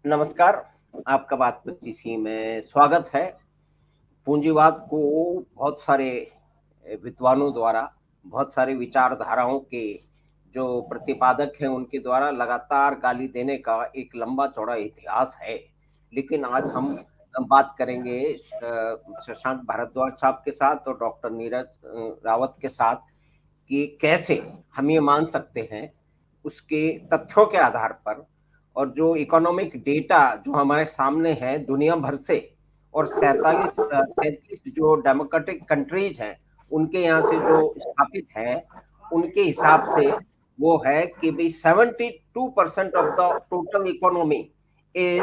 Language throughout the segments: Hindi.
नमस्कार, आपका बात 25 में स्वागत है। पूंजीवाद को बहुत सारे विद्वानों द्वारा, बहुत सारे विचारधाराओं के जो प्रतिपादक हैं उनके द्वारा लगातार गाली देने का एक लंबा चौड़ा इतिहास है। लेकिन आज हम बात करेंगे शशांक भारद्वाज साहब के साथ और डॉक्टर नीरज रावत के साथ कि कैसे हम ये मान सकते हैं उसके तथ्यों के आधार पर, और जो इकोनॉमिक डेटा जो हमारे सामने है दुनिया भर से, और 37 जो डेमोक्रेटिक कंट्रीज हैं उनके यहाँ से जो स्थापित है, उनके हिसाब से वो है कि भाई 72% of the total economy is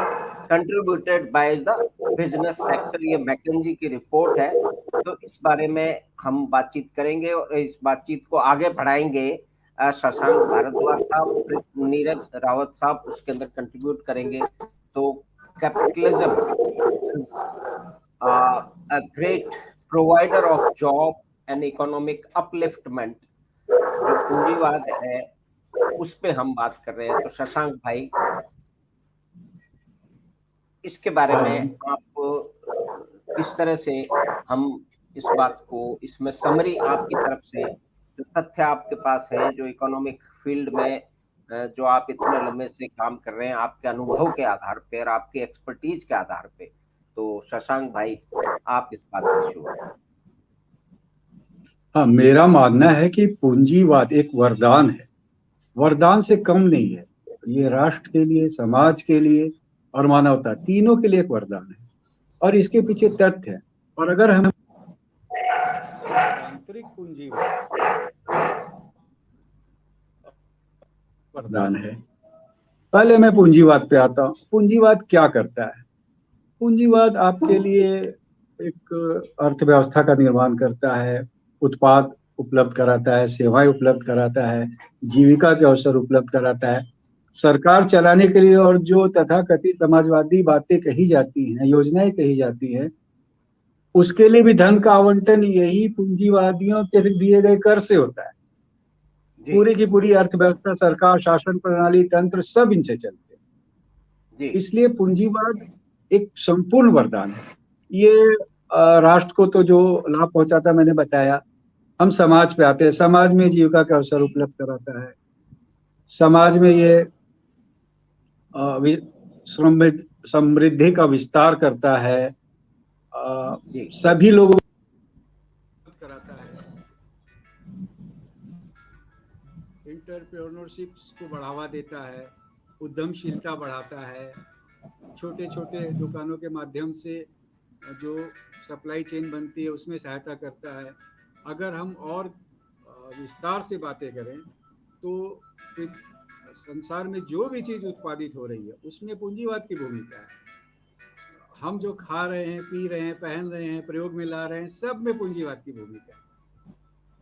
contributed by the business sector. ये मैकेंजी की रिपोर्ट है। तो इस बारे में हम बातचीत करेंगे और इस बातचीत को आगे बढ़ाएंगे। शशांक भारद्वाज साहब, नीरज रावत साहब उसके अंदर कंट्रीब्यूट करेंगे। तो capitalism a great provider of job and economic upliftment, जो पूंजीवाद है उस पे हम बात कर रहे हैं। तो शशांक भाई, इसके बारे में आप किस तरह से हम इस बात को, इसमें समरी आपकी तरफ से जो तथ्य आपके पास है, जो इकोनॉमिक फील्ड में जो आप इतने लंबे से काम कर रहे हैं, आपके अनुभव के आधार पे और आपकी एक्सपर्टीज के आधार पे, तो शशांक भाई आप इस बात से शुरू करें। हाँ, मेरा मानना है कि पूंजीवाद एक वरदान है, वरदान से कम नहीं है। ये राष्ट्र के लिए, समाज के लिए और मानवता तीनों के लिए एक वरदान है और इसके पीछे तथ्य है। और अगर हम आंतरिक पूंजीवाद वरदान है, पहले मैं पूंजीवाद पे आता हूँ। पूंजीवाद क्या करता है? पूंजीवाद आपके लिए एक अर्थव्यवस्था का निर्माण करता है, उत्पाद उपलब्ध कराता है, सेवाएं उपलब्ध कराता है, जीविका के अवसर उपलब्ध कराता है। सरकार चलाने के लिए और जो तथाकथित समाजवादी बातें कही जाती हैं, योजनाएं कही जाती हैं, उसके लिए भी धन का आवंटन यही पूंजीवादियों के दिए गए कर से होता है। पूरी की पूरी अर्थव्यवस्था, सरकार, शासन प्रणाली, तंत्र सब इनसे चलते हैं। इसलिए पूंजीवाद एक संपूर्ण वरदान है। ये राष्ट्र को तो जो लाभ पहुंचाता मैंने बताया। हम समाज पे आते हैं। समाज में जीविका के अवसर उपलब्ध कराता है, समाज में ये समृद्धि का विस्तार करता है, सभी लोगों कराता है, एंटरप्रेन्योरशिप को बढ़ावा देता है, उद्यमशीलता बढ़ाता है, छोटे छोटे दुकानों के माध्यम से जो सप्लाई चेन बनती है उसमें सहायता करता है। अगर हम और विस्तार से बातें करें तो संसार में जो भी चीज उत्पादित हो रही है उसमें पूंजीवाद की भूमिका है। हम जो खा रहे हैं, पी रहे हैं, पहन रहे हैं, प्रयोग में ला रहे हैं, सब में पूंजीवाद की भूमिका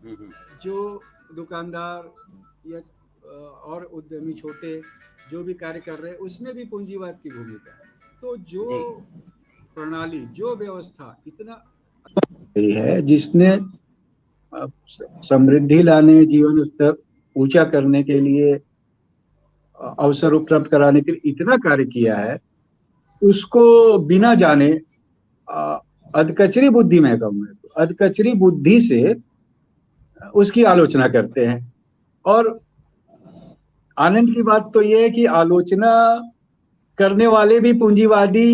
है। जो दुकानदार या और उद्यमी छोटे जो भी कार्य कर रहे हैं उसमें भी पूंजीवाद की भूमिका है। तो जो प्रणाली, जो व्यवस्था इतना है जिसने समृद्धि लाने, जीवन स्तर ऊंचा करने के लिए, अवसर उपलब्ध कराने के लिए इतना कार्य किया है, उसको बिना जाने अधकचरी बुद्धि में कहूँगा, अधकचरी बुद्धि से उसकी आलोचना करते हैं। और आनंद की बात तो यह है कि आलोचना करने वाले भी पूंजीवादी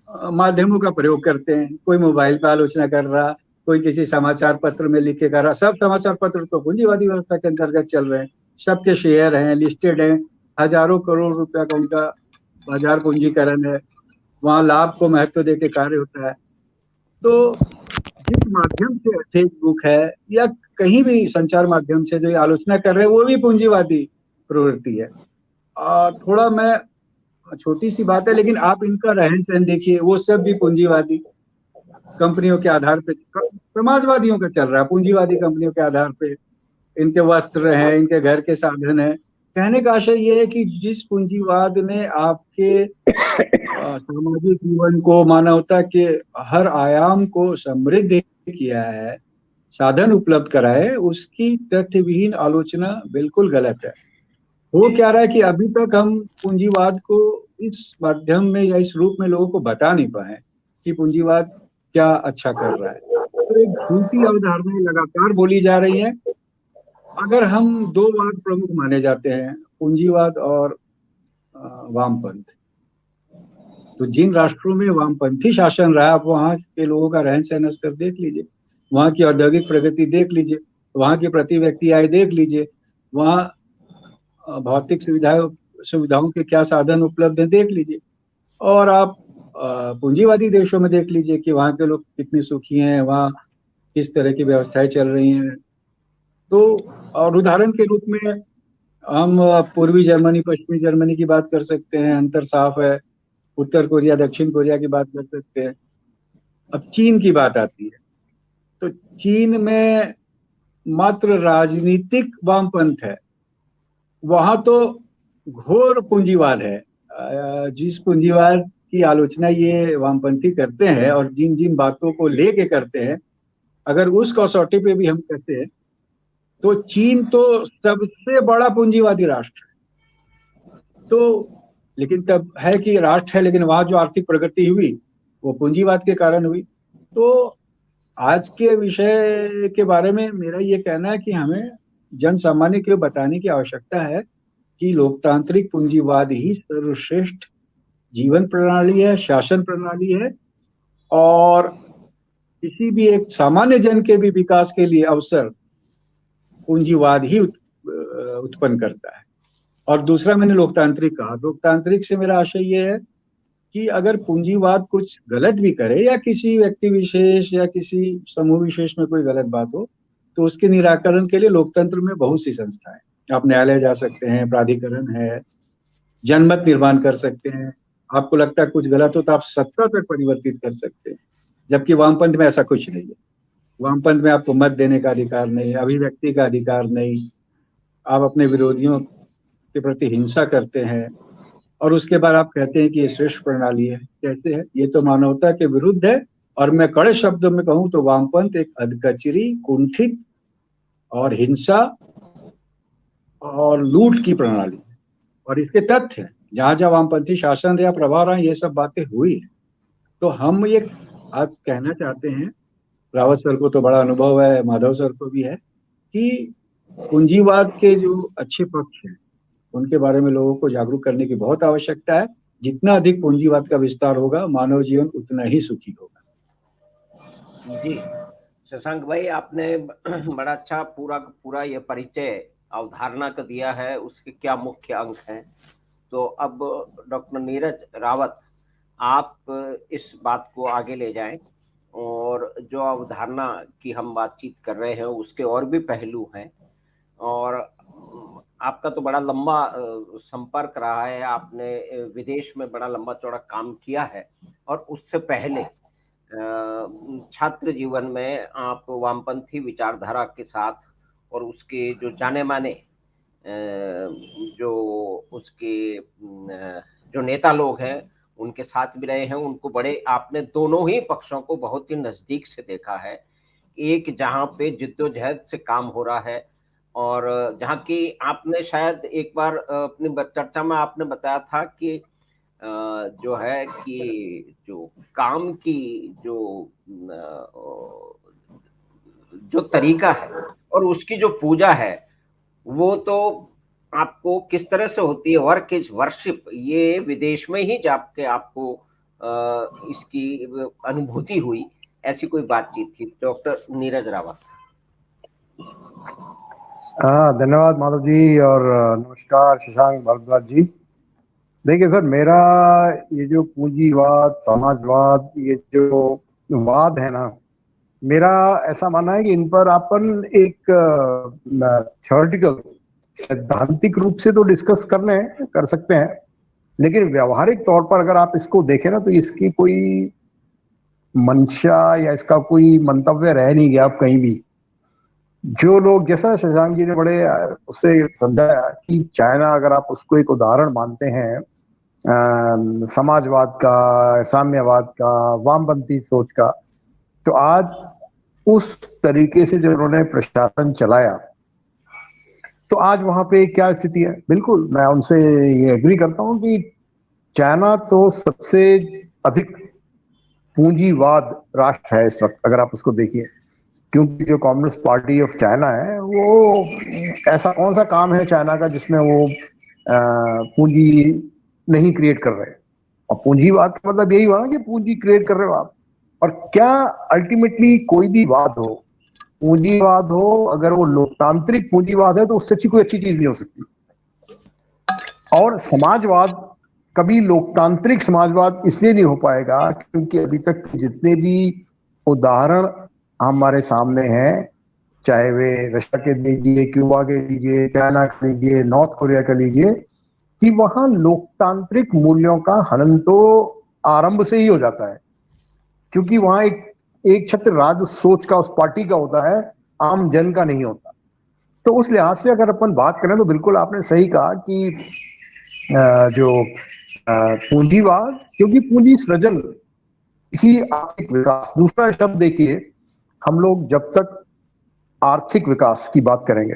माध्यमों का प्रयोग करते हैं। कोई मोबाइल पे आलोचना कर रहा, कोई किसी समाचार पत्र में लिख के कर रहा। सब समाचार पत्र तो पूंजीवादी व्यवस्था के अंतर्गत चल रहे हैं, सबके शेयर हैं, लिस्टेड हैं, हजारों करोड़ रुपया का उनका बाजार पूंजीकरण है, वहां लाभ को महत्व देके कार्य होता है। तो जिस माध्यम से फेसबुक है या कहीं भी संचार माध्यम से जो आलोचना कर रहे हैं वो भी पूंजीवादी प्रवृत्ति है। थोड़ा मैं छोटी सी बात है, लेकिन आप इनका रहन सहन देखिए, वो सब भी पूंजीवादी कंपनियों के आधार पे, समाजवादियों का चल रहा है, पूंजीवादी कंपनियों के आधार पे इनके वस्त्र हैं, इनके घर के साधन हैं। कहने का आशय ये है कि जिस पूंजीवाद ने आपके सामाजिक जीवन को, मानवता के हर आयाम को समृद्ध किया है, साधन उपलब्ध कराए, उसकी तथ्यविहीन आलोचना बिल्कुल गलत है। वो क्या रहा है कि अभी तक हम पूंजीवाद को इस माध्यम में या इस रूप में लोगों को बता नहीं पाए कि पूंजीवाद क्या अच्छा कर रहा है। तो एक झूठी अवधारणाएं लगातार बोली जा रही हैं। अगर हम दो वाद प्रमुख माने जाते हैं, पूंजीवाद और वामपंथ, तो जिन राष्ट्रों में वामपंथी शासन रहा, आप वहां के लोगों का रहन सहन स्तर देख लीजिए, वहां की औद्योगिक प्रगति देख लीजिए, वहां की प्रति व्यक्ति आय देख लीजिए, वहां भौतिक सुविधाओं के क्या साधन उपलब्ध है देख लीजिए, और आप पूंजीवादी देशों में देख लीजिए कि वहां के लोग कितने सुखी हैं, वहां किस तरह की व्यवस्थाएं चल रही हैं। तो और उदाहरण के रूप में हम पूर्वी जर्मनी पश्चिमी जर्मनी की बात कर सकते हैं, अंतर साफ है। उत्तर कोरिया दक्षिण कोरिया की बात कर सकते हैं। अब चीन की बात आती है, तो चीन में मात्र राजनीतिक वामपंथ है, वहां तो घोर पूंजीवाद है। जिस पूंजीवाद की आलोचना ये वामपंथी करते हैं और जिन जिन बातों को लेके करते हैं, अगर उस कसौटी पे भी हम कहते हैं तो चीन तो सबसे बड़ा पूंजीवादी राष्ट्र है। तो लेकिन तब है कि राष्ट्र है, लेकिन वहां जो आर्थिक प्रगति हुई वो पूंजीवाद के कारण हुई। तो आज के विषय के बारे में मेरा ये कहना है कि हमें जन सामान्य को बताने की आवश्यकता है कि लोकतांत्रिक पूंजीवाद ही सर्वश्रेष्ठ जीवन प्रणाली है, शासन प्रणाली है, और किसी भी एक सामान्य जन के भी विकास के लिए अवसर पूंजीवाद ही उत्पन्न करता है। और दूसरा मैंने लोकतांत्रिक कहा, लोकतांत्रिक से मेरा आशय ये है कि अगर पूंजीवाद कुछ गलत भी करे या किसी व्यक्ति विशेष या किसी समूह विशेष में कोई गलत बात हो, तो उसके निराकरण के लिए लोकतंत्र में बहुत सी संस्थाएं, आप न्यायालय जा सकते हैं, प्राधिकरण है, जनमत निर्माण कर सकते हैं। आपको लगता है कुछ गलत हो तो आप सत्ता तक परिवर्तित कर सकते हैं, जबकि वामपंथ में ऐसा कुछ नहीं है। वामपंथ में आपको मत देने का अधिकार नहीं, अभिव्यक्ति का अधिकार नहीं, आप अपने विरोधियों के प्रति हिंसा करते हैं और उसके बाद आप कहते हैं कि ये श्रेष्ठ प्रणाली है। कहते हैं ये तो मानवता के विरुद्ध है। और मैं कड़े शब्दों में कहूं तो वामपंथ एक अधकचरी, कुंठित और हिंसा और लूट की प्रणाली है। और इसके तथ्य हैं, जहां जहां वामपंथी शासन या प्रभाव रहा, ये सब बातें हुई है। तो हम ये आज कहना चाहते हैं, रावत सर को तो बड़ा अनुभव है, माधव सर को भी है, कि पूंजीवाद के जो अच्छे पक्ष हैं उनके बारे में लोगों को जागरूक करने की बहुत आवश्यकता है। जितना अधिक पूंजीवाद का विस्तार होगा, मानव जीवन उतना ही सुखी होगा। जी शशांक भाई, आपने बड़ा अच्छा पूरा ये परिचय अवधारणा का दिया है, उसके क्या मुख्य अंग हैं। तो अब डॉक्टर नीरज रावत, आप इस बात को आगे ले जाएं और जो अवधारणा की हम बातचीत कर रहे हैं उसके और भी पहलू हैं। और आपका तो बड़ा लंबा संपर्क रहा है, आपने विदेश में बड़ा लंबा चौड़ा काम किया है, और उससे पहले छात्र जीवन में आप वामपंथी विचारधारा के साथ और उसके जो जाने माने जो उसके जो नेता लोग हैं उनके साथ भी रहे हैं, उनको बड़े आपने दोनों ही पक्षों को बहुत ही नजदीक से देखा है। एक जहां पे जिद्दोजहद से काम हो रहा है, और जहाँ की आपने शायद एक बार अपनी चर्चा में आपने बताया था कि जो है कि जो काम की जो तरीका है और उसकी जो पूजा है वो तो आपको किस तरह से होती है, वर्क इज वर्शिप, ये विदेश में ही जाके आपको इसकी अनुभूति हुई, ऐसी कोई बातचीत थी। डॉक्टर नीरज रावत। धन्यवाद माधव जी, और नमस्कार शशांक भारद्वाज जी। देखिए सर, मेरा ये जो पूंजीवाद, समाजवाद, ये जो वाद है ना, मेरा ऐसा मानना है कि इन पर अपन एक थ्योरेटिकल सैद्धांतिक रूप से तो डिस्कस कर सकते हैं, लेकिन व्यवहारिक तौर पर अगर आप इसको देखें ना, तो इसकी कोई मंशा या इसका कोई मंतव्य रह नहीं गया अब कहीं भी। जो लोग, जैसा शशांक जी ने बड़े उससे समझाया कि चाइना, अगर आप उसको एक उदाहरण मानते हैं समाजवाद का, साम्यवाद का, वामपंथी सोच का, तो आज उस तरीके से जो उन्होंने प्रशासन चलाया, तो आज वहां पे क्या स्थिति है। बिल्कुल मैं उनसे ये एग्री करता हूं कि चाइना तो सबसे अधिक पूंजीवाद राष्ट्र है इस वक्त, अगर आप उसको देखिए, क्योंकि जो कम्युनिस्ट पार्टी ऑफ चाइना है वो, ऐसा कौन सा काम है चाइना का जिसमें वो पूंजी नहीं क्रिएट कर रहे। और पूंजीवाद का मतलब यही हुआ ना कि पूंजी क्रिएट कर रहे हो आप। और क्या अल्टीमेटली कोई भी वाद हो, पूंजीवाद हो, अगर वो लोकतांत्रिक पूंजीवाद है तो उससे अच्छी कोई अच्छी चीज नहीं हो सकती। और समाजवाद कभी लोकतांत्रिक समाजवाद इसलिए नहीं हो पाएगा क्योंकि अभी तक जितने भी उदाहरण हमारे सामने हैं, चाहे वे रशिया के लीजिए, क्यूबा के लीजिए, चाइना के लीजिए, नॉर्थ कोरिया का लीजिए, कि वहां लोकतांत्रिक मूल्यों का हनन तो आरंभ से ही हो जाता है, क्योंकि वहां एक छत्र राज सोच का उस पार्टी का होता है, आम जन का नहीं होता। तो उस लिहाज से अगर अपन बात करें तो बिल्कुल आपने सही कहा कि जो पूंजीवाद, क्योंकि पूंजी सृजन ही आर्थिक विकास। दूसरा शब्द देखिए, हम लोग जब तक आर्थिक विकास की बात करेंगे,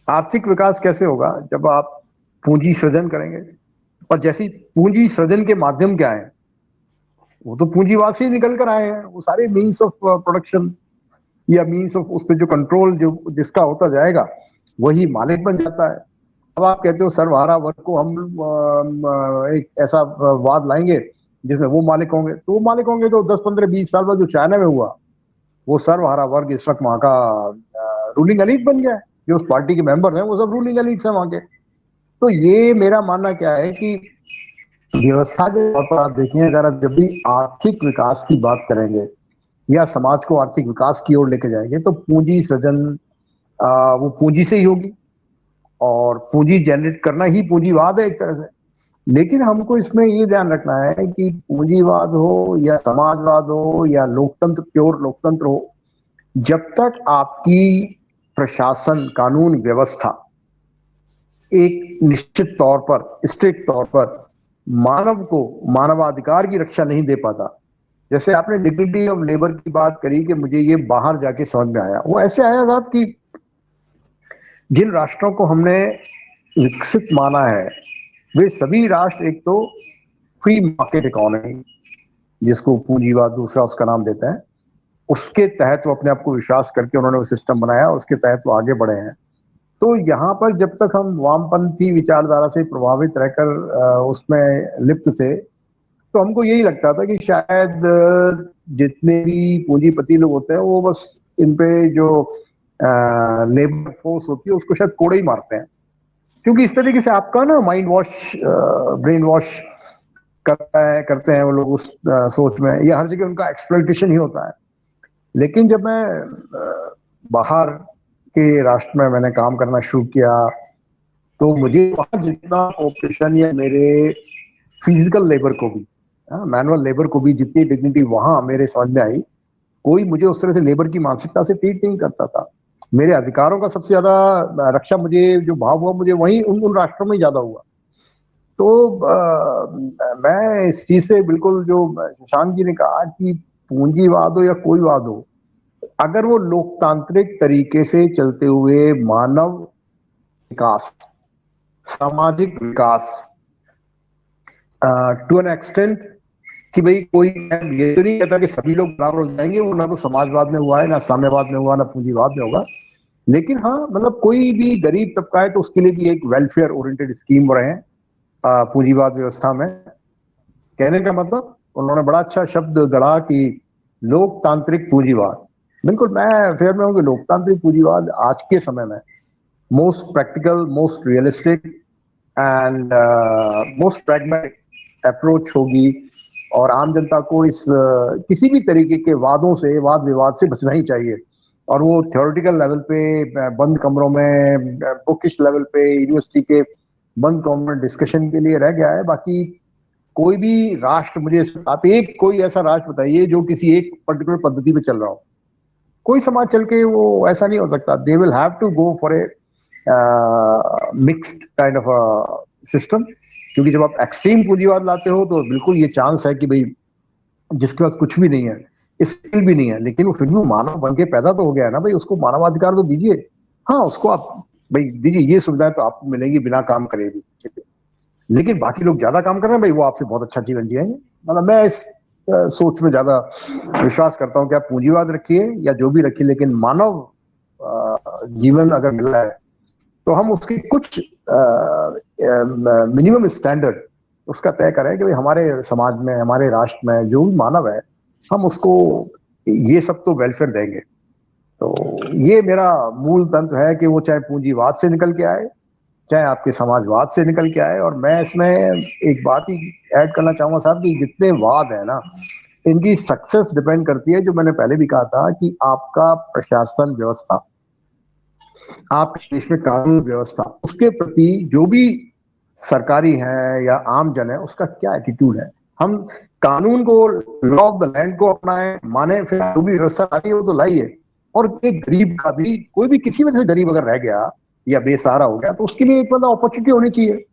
आर्थिक विकास कैसे होगा जब आप पूंजी सृजन करेंगे। पर जैसी पूंजी सृजन के माध्यम क्या है, वो तो पूंजीवाद से ही निकल कर आए हैं। वो सारे मीन्स ऑफ प्रोडक्शन या मीन्स ऑफ उस पर जो कंट्रोल जो जिसका होता जाएगा वही मालिक बन जाता है। अब आप कहते हो सर्वहारा वर्ग को हम एक ऐसा वाद लाएंगे जिसमें वो मालिक होंगे, तो वो मालिक होंगे तो 10, 15, 20 साल बाद जो चाइना में हुआ, वो सर्वहारा वर्ग इस वक्त वहां का रूलिंग एलीट बन गया है। जो उस पार्टी के मेंबर हैं वो सब रूलिंग एलीट है वहां के। तो ये मेरा मानना क्या है कि व्यवस्था के तौर पर आप देखें, अगर आप जब भी आर्थिक विकास की बात करेंगे या समाज को आर्थिक विकास की ओर लेके जाएंगे तो पूंजी सृजन वो पूंजी से ही होगी, और पूंजी जनरेट करना ही पूंजीवाद है एक तरह से। लेकिन हमको इसमें ये ध्यान रखना है कि पूंजीवाद हो या समाजवाद हो या लोकतंत्र, प्योर लोकतंत्र हो, जब तक आपकी प्रशासन, कानून व्यवस्था एक निश्चित तौर पर, स्ट्रिक्ट तौर पर मानव को मानवाधिकार की रक्षा नहीं दे पाता। जैसे आपने डिग्निटी ऑफ लेबर की बात करी कि मुझे ये बाहर जाके समझ में आया, वो ऐसे आया साहब कि जिन राष्ट्रों को हमने विकसित माना है वे सभी राष्ट्र एक तो फ्री मार्केट इकोनॉमी, जिसको पूंजीवाद दूसरा उसका नाम देता है, उसके तहत वो अपने आप को विश्वास करके उन्होंने वो सिस्टम बनाया, उसके तहत वो आगे बढ़े हैं। तो यहाँ पर जब तक हम वामपंथी विचारधारा से प्रभावित रहकर उसमें लिप्त थे, तो हमको यही लगता था कि शायद जितने भी पूंजीपति लोग होते हैं वो बस इन पे जो लेबर फोर्स होती है उसको शायद कोड़े ही मारते हैं, क्योंकि इस तरीके से आपका ना माइंड वॉश, ब्रेन वॉश करते हैं वो लोग उस सोच में, या हर जगह उनका एक्सप्लॉइटेशन ही होता है। लेकिन जब मैं बाहर के राष्ट्र में मैंने काम करना शुरू किया तो मुझे वहां जितना ऑपरेशन या मेरे फिजिकल लेबर को भी, मैनुअल लेबर को भी जितनी डिग्निटी वहां मेरे समझ में आई, कोई मुझे उस तरह से लेबर की मानसिकता से ट्रीट नहीं करता था। मेरे अधिकारों का सबसे ज्यादा रक्षा मुझे जो भाव हुआ मुझे वहीं उन राष्ट्रों में ज्यादा हुआ। तो मैं इस चीज से बिल्कुल, जो शशांक जी ने कहा कि पूंजीवाद हो या कोई वाद हो, अगर वो लोकतांत्रिक तरीके से चलते हुए मानव विकास, सामाजिक विकास टू एन एक्सटेंट, कि भाई कोई ये तो नहीं कहता कि सभी लोग बराबर हो जाएंगे, वो ना तो समाजवाद में हुआ है, ना साम्यवाद में हुआ, ना पूंजीवाद में होगा। लेकिन हाँ, मतलब कोई भी गरीब तबका है तो उसके लिए भी एक वेलफेयर ओरिएंटेड स्कीम रहे पूंजीवाद व्यवस्था में। कहने का मतलब उन्होंने बड़ा अच्छा शब्द गढ़ा कि लोकतांत्रिक पूंजीवाद। बिल्कुल मैं फेयर में हूँ कि लोकतांत्रिक पूंजीवाद आज के समय में most practical, most realistic and most pragmatic approach होगी, और आम जनता को इस किसी भी तरीके के वादों से, वाद विवाद से बचना ही चाहिए। और वो थ्योरेटिकल लेवल पे बंद कमरों में, बुकिश लेवल पे यूनिवर्सिटी के बंद कमरों में डिस्कशन के लिए रह गया है। बाकी कोई भी राष्ट्र, मुझे आप एक कोई ऐसा राष्ट्र बताइए जो किसी एक पर्टिकुलर पद्धति पे चल रहा हो। कोई समाज चल के वो ऐसा नहीं हो सकता। They will have to go for a mixed kind of system, क्योंकि जब आप एक्सट्रीम पूंजीवाद लाते हो तो बिल्कुल ये चांस है कि भाई जिसके पास कुछ भी नहीं है, स्किल भी नहीं है, लेकिन वो फिर भी मानव बन के पैदा तो हो गया है ना भाई, उसको मानवाधिकार तो दीजिए। हाँ, उसको आप भाई दीजिए, ये सुविधाएं तो आपको मिलेंगी बिना काम करे भी, लेकिन बाकी लोग ज्यादा काम कर रहे हैं भाई, वो आपसे बहुत अच्छा जीवन जिएंगे। मतलब मैं इस सोच में ज्यादा विश्वास करता हूँ कि आप पूंजीवाद रखिए या जो भी रखिए, लेकिन मानव जीवन अगर मिला है तो हम उसके कुछ मिनिमम स्टैंडर्ड उसका तय करें कि भाई हमारे समाज में, हमारे राष्ट्र में जो भी मानव है, हम उसको ये सब तो वेलफेयर देंगे। तो ये मेरा मूल तंत्र है कि वो चाहे पूंजीवाद से निकल के आए, चाहे आपके समाजवाद से निकल के आए। और मैं इसमें एक बात ही ऐड करना चाहूंगा साहब, कि जितने वाद है ना, इनकी सक्सेस डिपेंड करती है, जो मैंने पहले भी कहा था, कि आपका प्रशासन व्यवस्था, आपके देश में कानून व्यवस्था, उसके प्रति जो भी सरकारी है या आम जन है, उसका क्या एटीट्यूड है। हम कानून को, लॉ ऑफ द लैंड को अपनाएं, माने, फिर जो भी व्यवस्था लाई है वो तो लाई है। और एक गरीब का भी, कोई भी किसी वजह से गरीब अगर रह गया या बेसहारा हो गया, तो उसके लिए एक मतलब अपॉर्चुनिटी होनी चाहिए।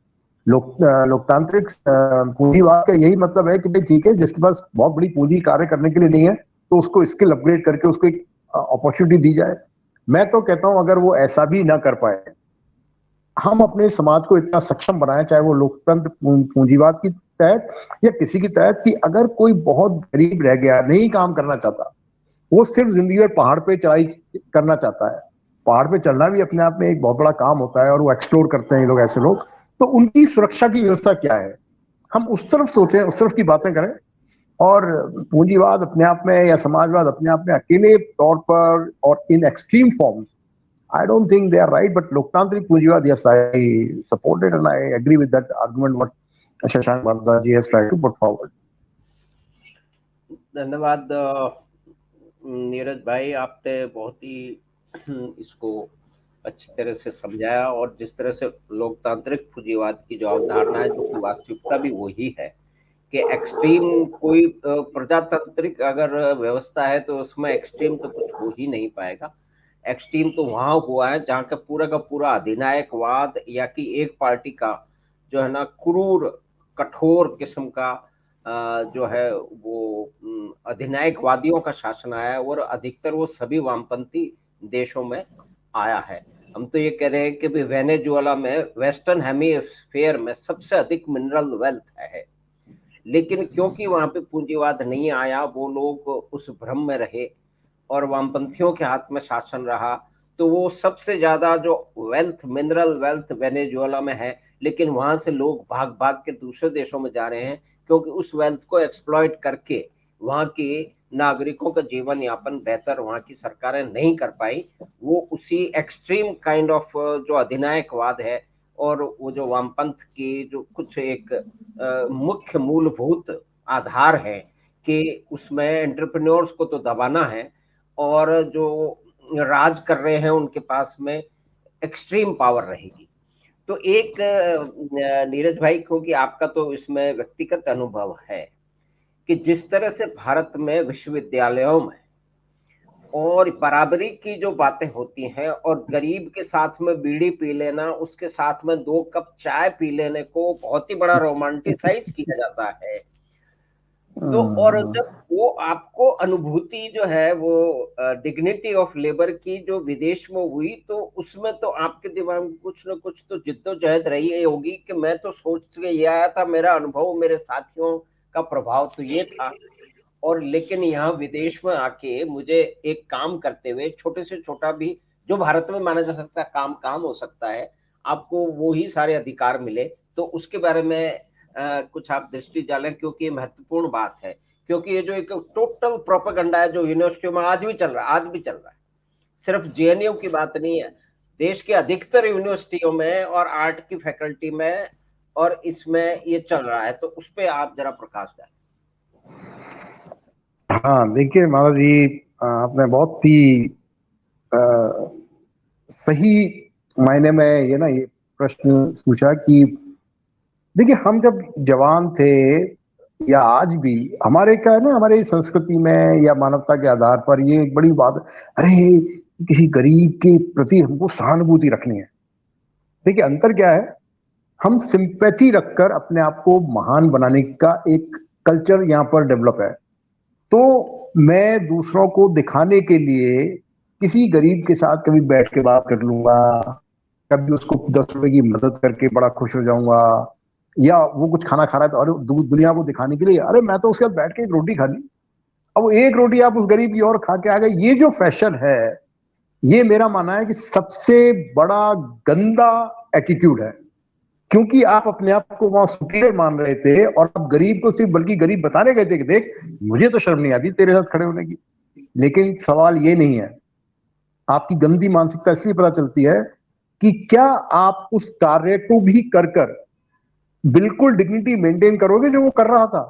लोकतांत्रिक पूंजीवाद का यही मतलब है कि भाई ठीक है, जिसके पास बहुत बड़ी पूंजी कार्य करने के लिए नहीं है, तो उसको स्किल अपग्रेड करके उसको एक अपॉर्चुनिटी दी जाए। मैं तो कहता हूं अगर वो ऐसा भी ना कर पाए, हम अपने समाज को इतना सक्षम बनाएं, चाहे वो लोकतंत्र पूंजीवाद की तहत या किसी की तहत, कि अगर कोई बहुत गरीब रह गया, नहीं काम करना चाहता, वो सिर्फ जिंदगी में पहाड़ पे चढ़ाई करना चाहता है, पहाड़ पे चढ़ना भी अपने आप में एक बहुत बड़ा काम होता है, और वो एक्सप्लोर करते हैं ये लोग, ऐसे लोग, तो उनकी सुरक्षा की व्यवस्था क्या है, हम उस तरफ सोचें, उस तरफ की बातें करें। और पूंजीवाद अपने आप में या समाजवाद अपने आप में अकेले तौर पर और in extreme forms, I don't think they are right, but Loktantric Punjiwad, yes, I support it and I agree with that argument what Shashank Bharadwaj has tried to put forward. धन्यवाद नीरज भाई, आपने बहुत ही इसको अच्छी तरह से समझाया, और जिस तरह से लोकतांत्रिक पूंजीवाद की जो अवधारणा है, जो कि वास्तविकता भी वही है कि एक्सट्रीम कोई प्रजातांत्रिक अगर व्यवस्था है तो उसमें एक्सट्रीम तो कुछ हो ही नहीं पाएगा। एक्सट्रीम तो वहां हुआ है जहां का पूरा अधिनायकवाद या कि एक पार्टी का जो है ना क्रूर कठोर किस्म का जो है वो अधिनायकवादियों का शासन आया है, और अधिकतर वो सभी वामपंथी देशों में आया है। हम तो ये कह रहे हैं कि वेनेजुएला में वेस्टर्न हेमिस्फीयर में सबसे अधिक मिनरल वेल्थ है, लेकिन क्योंकि वहां पे पूंजीवाद नहीं आया, वो लोग उस भ्रम में रहे और वामपंथियों के हाथ में शासन रहा, तो वो सबसे ज्यादा जो वेल्थ, मिनरल वेल्थ वेनेजुएला में है, लेकिन वहां से लोग भाग भाग के दूसरे देशों में जा रहे हैं, क्योंकि उस वेल्थ को एक्सप्लॉइट करके वहां के नागरिकों का जीवन यापन बेहतर वहां की सरकारें नहीं कर पाई। वो उसी एक्सट्रीम काइंड ऑफ जो अधिनायकवाद है और वो जो वामपंथ की जो कुछ एक मुख्य मूलभूत आधार है कि उसमें एंटरप्रेन्योर्स को तो दबाना है, और जो राज कर रहे हैं उनके पास में एक्सट्रीम पावर रहेगी। तो एक नीरज भाई, क्योंकि आपका तो इसमें व्यक्तिगत अनुभव है कि जिस तरह से भारत में विश्वविद्यालयों में और बराबरी की जो बातें होती हैं, और गरीब के साथ में बीड़ी पी लेना, उसके साथ में 2 कप चाय पी लेने को बहुत ही बड़ा रोमांटिसाइज किया जाता है। तो और जब वो आपको अनुभूति जो है वो डिग्निटी ऑफ लेबर की जो विदेश में हुई, तो उसमें तो आपके दिमाग में कुछ ना कुछ तो जिद्दोजहद रही होगी कि मैं तो सोच के ये आया था, मेरा अनुभव, मेरे साथियों का प्रभाव तो ये था, और लेकिन यहाँ विदेश में आके मुझे एक काम करते हुए, छोटे से छोटा भी जो भारत में माना जा सकता है काम हो सकता है, आपको वो ही सारे अधिकार मिले। तो उसके बारे में कुछ आप दृष्टि डालें, क्योंकि ये महत्वपूर्ण बात है, क्योंकि ये जो एक टोटल प्रोपेगेंडा है जो यूनिवर्सिटियों में आज भी चल रहा है, सिर्फ जेएनयू की बात नहीं है, देश के अधिकतर यूनिवर्सिटियों में और आर्ट की फैकल्टी में और इसमें ये चल रहा है। तो उस पर आप जरा प्रकाश डालें। हाँ, देखिए माधव जी, आपने बहुत ही सही मायने में ये प्रश्न पूछा कि देखिए, हम जब जवान थे या आज भी हमारे क्या है ना, हमारे संस्कृति में या मानवता के आधार पर ये एक बड़ी बात, अरे किसी गरीब के प्रति हमको सहानुभूति रखनी है। देखिए, अंतर क्या है, हम सिंपैथी रखकर अपने आप को महान बनाने का एक कल्चर यहाँ पर डेवलप है। तो मैं दूसरों को दिखाने के लिए किसी गरीब के साथ कभी बैठ के बात कर लूंगा, कभी उसको 10 रुपए की मदद करके बड़ा खुश हो जाऊंगा, या वो कुछ खाना खा रहा है तो अरे दुनिया को दिखाने के लिए अरे मैं तो उसके साथ बैठ के एक रोटी खा ली, अब वो एक रोटी आप उस गरीब की और खा के आ गए। ये जो फैशन है, ये मेरा मानना है कि सबसे बड़ा गंदा एटीट्यूड है, क्योंकि आप अपने आप को वहां सुपीरियर मान रहे थे और आप गरीब को सिर्फ बल्कि गरीब बताने गए थे कि देख मुझे तो शर्म नहीं आती तेरे साथ खड़े होने की। लेकिन सवाल ये नहीं है, आपकी गंदी मानसिकता इसलिए पता चलती है कि क्या आप उस कार्य को भी कर कर बिल्कुल डिग्निटी मेंटेन करोगे जो वो कर रहा था।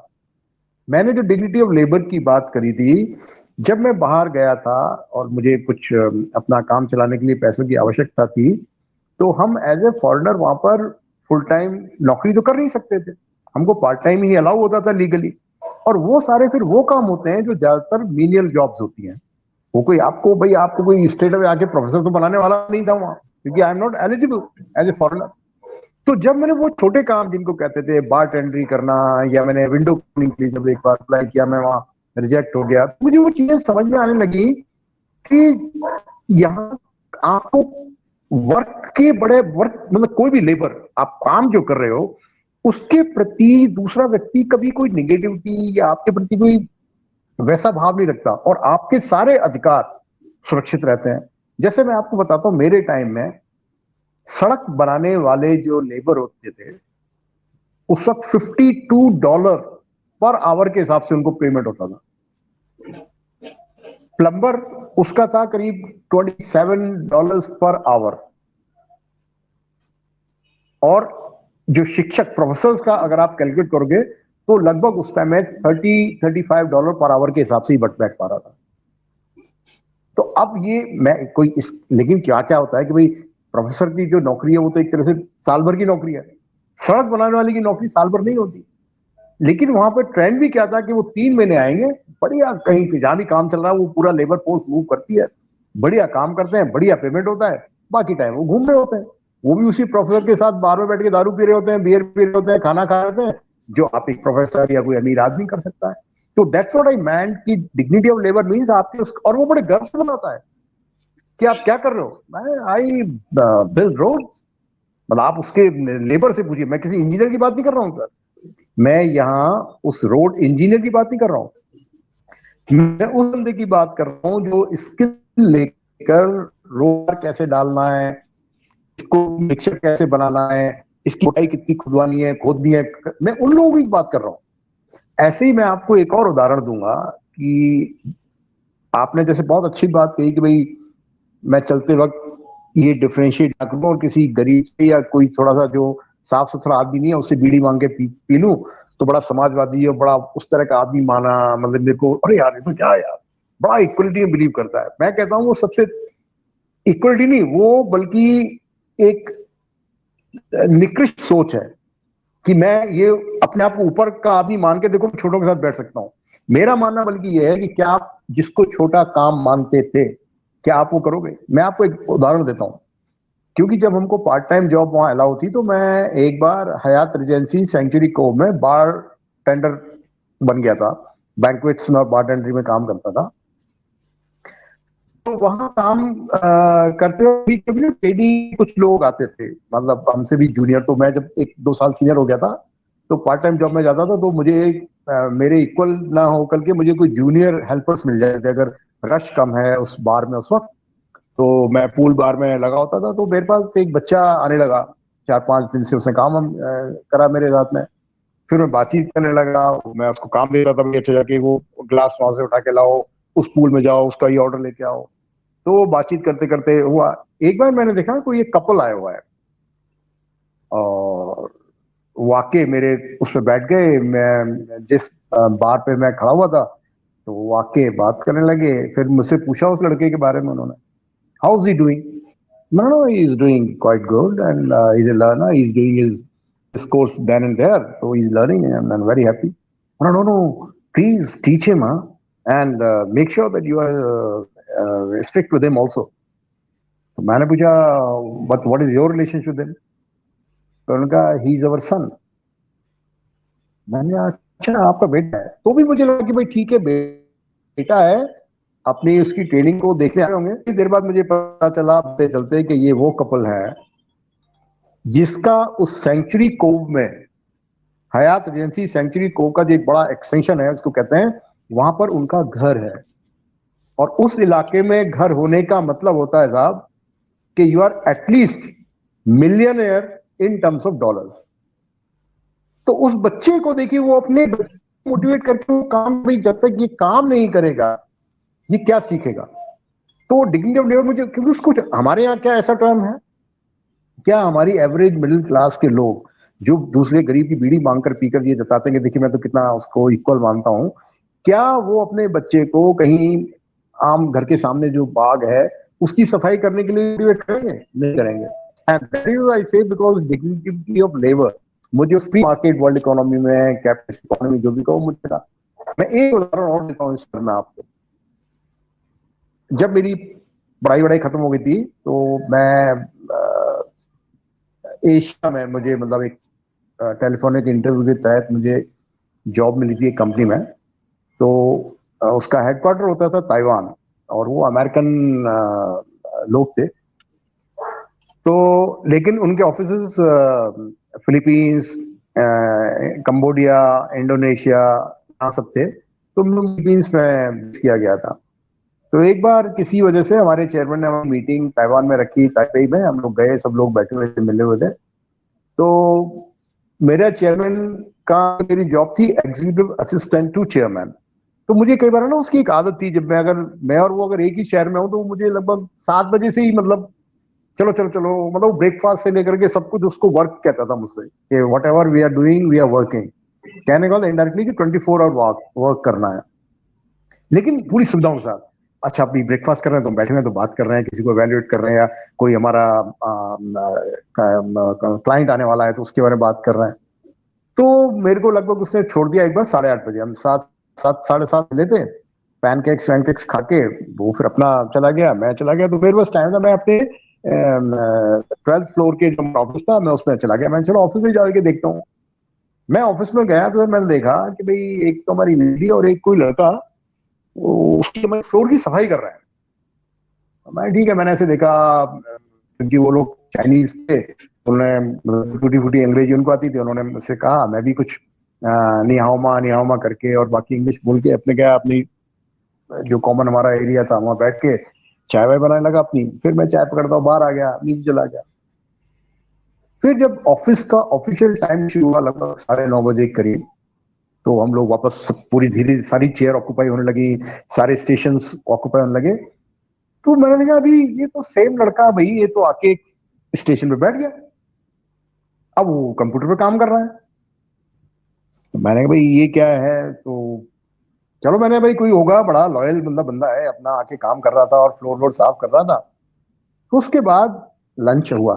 मैंने जो डिग्निटी ऑफ लेबर की बात करी थी, जब मैं बाहर गया था और मुझे कुछ अपना काम चलाने के लिए पैसों की आवश्यकता थी, तो हम एज ए फॉरेनर वहां पर फुल टाइम नौकरी तो कर नहीं सकते थे, हमको पार्ट टाइम ही अलाउ होता था लीगली। और वो सारे फिर वो काम होते हैं जो ज्यादातर मीनियल जॉब्स होती हैं। वो कोई आपको कोई स्टेट में आके प्रोफेसर तो बनाने वाला नहीं था वहां, क्योंकि I am not eligible as a foreigner. तो जब मैंने वो छोटे काम जिनको कहते थे बार टेंडरी करना, या मैंने विंडो क्लीनिंग के लिए जब एक बार अप्लाई किया, मैं वहां रिजेक्ट हो गया, तो मुझे वो चीजें समझ में आने लगी कि यहाँ आपको मतलब कोई भी लेबर आप काम जो कर रहे हो उसके प्रति दूसरा व्यक्ति कभी कोई निगेटिविटी या आपके प्रति कोई वैसा भाव नहीं रखता, और आपके सारे अधिकार सुरक्षित रहते हैं। जैसे मैं आपको बताता हूं, मेरे टाइम में सड़क बनाने वाले जो लेबर होते थे उस वक्त $52 पर आवर के हिसाब से उनको पेमेंट होता था। प्लम्बर उसका था करीब $27 पर आवर, और जो शिक्षक प्रोफेसर का अगर आप कैलकुलेट करोगे तो लगभग उस टाइम में $30-35 पर आवर के हिसाब से ही बैठ पा रहा था। तो अब ये मैं कोई लेकिन क्या क्या होता है कि भाई प्रोफेसर की जो नौकरी है वो तो एक तरह से साल भर की नौकरी है, सड़क बनाने वाले की नौकरी साल भर नहीं होती। लेकिन वहां पर ट्रेंड भी क्या था कि वो 3 महीने आएंगे, बढ़िया कहीं पे जहां भी काम चल रहा है वो पूरा लेबर फोर्स मूव करती है, बढ़िया काम करते हैं, बढ़िया पेमेंट होता है, बाकी टाइम वो घूम रहे होते हैं। वो भी उसी प्रोफेसर के साथ बार में बैठ के दारू पी रहे होते हैं, बियर पी रहे होते हैं, खाना खा रहे होते हैं, जो आप एक प्रोफेसर या कोई अमीर आदमी कर सकता है। तो दैट्स व्हाट आई मेंट कि डिग्निटी ऑफ लेबर मींस आपके और वो बड़े गर्व से बनाता है कि आप क्या कर रहे हो। मैं आई बिल्ड रोड्स, मतलब आप उसके लेबर से पूछिए, मैं किसी इंजीनियर की बात नहीं कर रहा हूं सर, मैं यहाँ उस रोड इंजीनियर की बात नहीं कर रहा हूं, मैं उस बंदे की बात कर रहा हूं जो स्किल लेकर रोड कैसे डालना है, इसको मिक्सचर कैसे बनाना है, इसकी मोटाई कितनी खुदवानी है, खोदनी है, मैं उन लोगों की बात कर रहा हूं। ऐसे ही मैं आपको एक और उदाहरण दूंगा कि आपने जैसे बहुत अच्छी बात कही कि भाई मैं चलते वक्त ये डिफरेंशिएट ना करूं और किसी गरीब से या कोई थोड़ा सा जो साफ सुथरा आदमी नहीं है उससे बीड़ी मांग के पी लूं तो बड़ा समाजवादी और बड़ा उस तरह का आदमी माना, मतलब मेरे को अरे यार ये तो क्या यार बड़ा इक्वलिटी में बिलीव करता है। मैं कहता हूं वो सबसे इक्वलिटी नहीं, वो बल्कि एक निकृष्ट सोच है कि मैं ये अपने आप को ऊपर का आदमी मान के देखो छोटों के साथ बैठ सकता हूं। मेरा मानना बल्कि ये है कि क्या आप जिसको छोटा काम मानते थे क्या आप वो करोगे। मैं आपको एक उदाहरण देता हूं, क्योंकि जब हमको पार्ट टाइम जॉब वहां अलाउ थी तो मैं एक बार हयात रिजेंसी सेंचुरी कोव में बार टेंडर बन गया था, बैंक्वेट्स में बार टेंडरी में काम करता था। तो वहां काम करते हुए कभी ट्रेनिंग कुछ लोग आते थे, मतलब हमसे भी जूनियर। तो मैं जब 1-2 साल सीनियर हो गया था तो पार्ट टाइम जॉब में जाता था, तो मुझे मेरे इक्वल ना हो करके मुझे कोई जूनियर हेल्पर्स मिल जाते थे अगर रश कम है उस बार में उस वक्त। तो मैं पूल बार में लगा होता था, तो मेरे पास एक बच्चा आने लगा 4-5 दिन से, उसने काम करा मेरे साथ में। फिर मैं बातचीत करने लगा, मैं उसको काम देता था अच्छा जाके वो ग्लास वहां से उठा के लाओ, उस पूल में जाओ, उसका ये ऑर्डर लेके आओ। तो बातचीत करते करते हुआ एक बार मैंने देखा कोई एक कपल आया हुआ है और वाकई मेरे उस पर बैठ गए। मैं जिस बार पे मैं खड़ा हुआ था तो वाकई बात करने लगे। फिर मुझसे पूछा उस लड़के के बारे में उन्होंने, how is he doing? No, he is doing quite good and he's a learner. He's doing his course then and there, so he's learning and I'm very happy. No, please teach him, and make sure that you are strict with him also. तो मैंने पूछा, but what is your relationship with him? तो उन्होंने कहा, he is our son. मैंने कहा अच्छा आपका बेटा है। तो भी मुझे लगा कि भाई ठीक है बेटा है, अपनी उसकी ट्रेनिंग को देखने आए होंगे। कुछ देर बाद मुझे पता चला चलते कि ये वो कपल है जिसका उस सेंचुरी कोव में हयात रेजेंसी सेंचुरी को का जो एक बड़ा एक्सटेंशन है उसको कहते हैं, वहां पर उनका घर है। और उस इलाके में घर होने का मतलब होता है साहब कि you are at least millionaire in terms of dollars. तो उस बच्चे को देखिए, वो अपने मोटिवेट करके वो काम, भाई जब तक ये काम नहीं करेगा ये क्या सीखेगा। तो डिग्निटी ऑफ लेबर मुझे, क्योंकि उसको, हमारे यहाँ क्या ऐसा टर्म है, क्या हमारी एवरेज मिडिल क्लास के लोग जो दूसरे गरीब की बीड़ी मांगकर पीकर ये जताते हैं कि देखिए मैं तो कितना उसको इक्वल मानता हूं, क्या वो अपने बच्चे को कहीं आम घर के सामने जो बाग है उसकी सफाई करने के लिए मोटिवेट करेंगे? नहीं करेंगे। एंड दैट इज आई से बिकॉज डिग्निटी ऑफ लेबर मुझे उस प्री मार्केट वर्ल्ड इकोनॉमी में, कैपिटलिस्ट इकोनॉमी जो भी कहो, मुझे था। मैं एक उदाहरण और देता हूँ इस पर मैं आपको। जब मेरी पढ़ाई खत्म हो गई थी तो मैं एशिया में, मुझे मतलब एक टेलीफोनिक इंटरव्यू के तहत मुझे जॉब मिली थी एक कंपनी में। तो उसका हेडक्वार्टर होता था ताइवान, और वो अमेरिकन लोग थे। तो लेकिन उनके ऑफिसेस फिलीपींस, कंबोडिया, इंडोनेशिया, यहाँ सब थे। तो फिलीपींस में किया गया था। तो एक बार किसी वजह से हमारे चेयरमैन ने हमारी मीटिंग ताइवान में रखी, ताइपेई में। हम लोग गए, सब लोग बैठे हुए थे, मिले हुए थे। तो मेरा चेयरमैन का, मेरी जॉब थी एग्जीक्यूटिव असिस्टेंट टू चेयरमैन। तो मुझे कई बार ना उसकी एक आदत थी, जब मैं और वो अगर एक ही शहर में हूं तो मुझे लगभग 7 बजे से ही, मतलब चलो चलो चलो, मतलब ब्रेकफास्ट से लेकर के सब कुछ उसको वर्क कहता था मुझसे कि whatever we are doing we are working. कहने का इनडायरेक्टली कि 24 आवर वर्क करना है, लेकिन पूरी सुविधाओं के साथ। अच्छा, अभी ब्रेकफास्ट कर रहे हैं तो बैठे हैं तो बात कर रहे हैं, किसी को एवेल्युएट कर रहे हैं, या कोई हमारा क्लाइंट आने वाला है तो उसके बारे में बात कर रहे हैं। तो मेरे को लगभग उसने छोड़ दिया एक बार 8:30 बजे। हम 7 साढ़े 7 मिले थे, पैनकेक्स खा के वो फिर अपना चला गया, मैं चला गया। तो मेरे पास टाइम था, मैं अपने 12th फ्लोर के जो ऑफिस था मैं उसमें चला गया। मैं चलो ऑफिस में जाके देखता हूँ। मैं ऑफिस में गया तो मैंने देखा कि भाई एक तो हमारी लेडी और एक कोई लड़का उसकी हमारे फ्लोर की सफाई कर रहा है। मैं ठीक है, मैंने ऐसे देखा, क्योंकि वो लोग चाइनीज थे, उन्होंने टूटी फूटी अंग्रेजी उनको आती थी। उन्होंने मुझसे कहा, मैं भी कुछ निहाओमा करके और बाकी इंग्लिश बोल के अपने क्या, अपनी जो कॉमन हमारा एरिया था वहां बैठ के चाय वाय बनाने लगा अपनी। फिर मैं चाय पकड़ता हूँ, बाहर आ गया, नीचे चला गया। फिर जब ऑफिस का ऑफिशियल टाइम शुरू हुआ लगभग 9:30 बजे करीब, तो हम लोग वापस पूरी धीरे सारी चेयर ऑक्यूपाई होने लगी, सारे स्टेशन ऑक्यूपाई होने लगे। तो मैंने देखा अभी ये तो सेम लड़का भाई, ये तो आके स्टेशन पे बैठ गया, अब वो कंप्यूटर पे काम कर रहा है। तो मैंने कहा भाई ये क्या है? तो चलो, मैंने भाई कोई होगा बड़ा लॉयल बंदा है, अपना आके काम कर रहा था और फ्लोर साफ कर रहा था। तो उसके बाद लंच हुआ।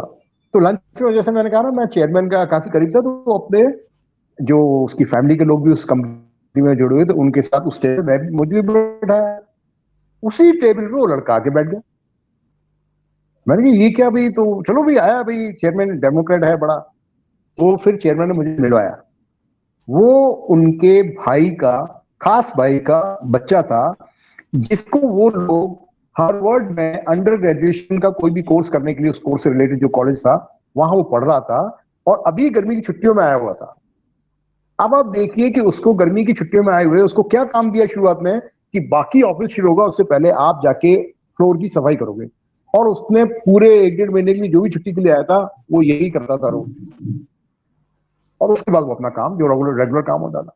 तो लंच की वजह से मैंने कहा ना, मैं चेयरमैन का काफी करीब था, तो अपने जो उसकी फैमिली के लोग भी उस कंपनी में जुड़े हुए थे उनके साथ उस टेबल में मुझे भी बैठा, उसी टेबल पे वो लड़का आके बैठ गया। मैंने कहा ये क्या भाई? तो चलो भाई, आया भाई चेयरमैन डेमोक्रेट है बड़ा। तो फिर चेयरमैन ने मुझे मिलवाया। वो उनके भाई का, खास भाई का बच्चा था, जिसको वो लोग हार्वर्ड में अंडर ग्रेजुएशन का कोई भी कोर्स करने के लिए, उस कोर्स से रिलेटेड जो कॉलेज था वहां वो पढ़ रहा था, और अभी गर्मी की छुट्टियों में आया हुआ था। अब आप देखिए कि उसको गर्मी की छुट्टियों में आए हुए उसको क्या काम दिया शुरुआत में, कि बाकी ऑफिस शुरू होगा उससे पहले आप जाके फ्लोर की सफाई करोगे। और उसने पूरे 1-1.5 महीने के लिए जो भी छुट्टी के लिए आया था वो यही करता था रोज, और उसके बाद वो अपना काम जो रेगुलर काम होता था।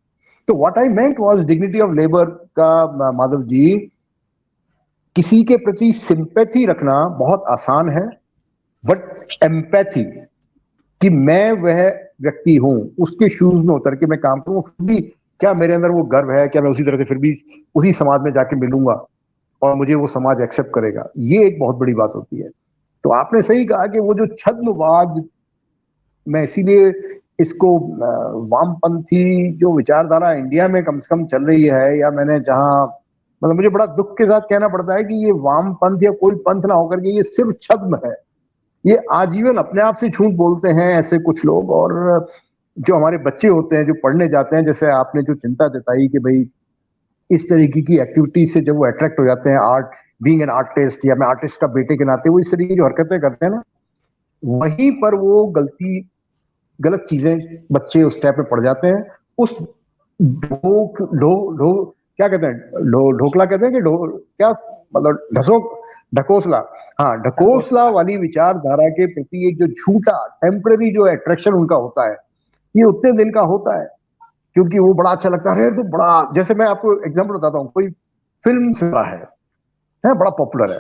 तो what I meant was dignity of labour का, माधव जी, किसी के प्रति सिंपैथी रखना बहुत आसान है, बट एम्पैथी, कि मैं वह व्यक्ति हूं, उसके शूज में उतर के मैं काम करूं, फिर भी क्या मेरे अंदर वो गर्व है, क्या मैं उसी तरह से फिर भी उसी समाज में जाके मिलूंगा और मुझे वो समाज एक्सेप्ट करेगा, ये एक बहुत बड़ी बात होती है। तो आपने सही कहा कि वो जो छद्मवाद, मैं इसीलिए इसको वामपंथी जो विचारधारा इंडिया में कम से कम चल रही है, या मैंने जहां, मतलब मुझे बड़ा दुख के साथ कहना पड़ता है कि ये वामपंथ या कोई पंथ ना होकर के ये सिर्फ छद्म है। ये आजीवन अपने आप से झूठ बोलते हैं ऐसे कुछ लोग। और जो हमारे बच्चे होते हैं जो पढ़ने जाते हैं, जैसे आपने जो चिंता जताई कि भाई इस तरीके की एक्टिविटी से जब वो अट्रैक्ट हो जाते हैं, आर्ट, बीइंग एन आर्टिस्ट, या मैं आर्टिस्ट का बेटे के नाते वो इस तरीके की हरकतें करते हैं ना, वहीं पर वो गलती गलत चीजें बच्चे उस टाइप में पड़ जाते हैं। उस ढोक ढो ढो क्या कहते हैं, ढोकला कहते हैं कि क्या मतलब ढकोसला, हाँ ढकोसला वाली विचारधारा के प्रति एक जो झूठा टेम्पररी जो अट्रैक्शन उनका होता है, ये उतने दिन का होता है क्योंकि वो बड़ा अच्छा लगता है। तो बड़ा, जैसे मैं आपको एग्जांपल बताता हूँ, कोई फिल्म से रहा है बड़ा पॉपुलर है,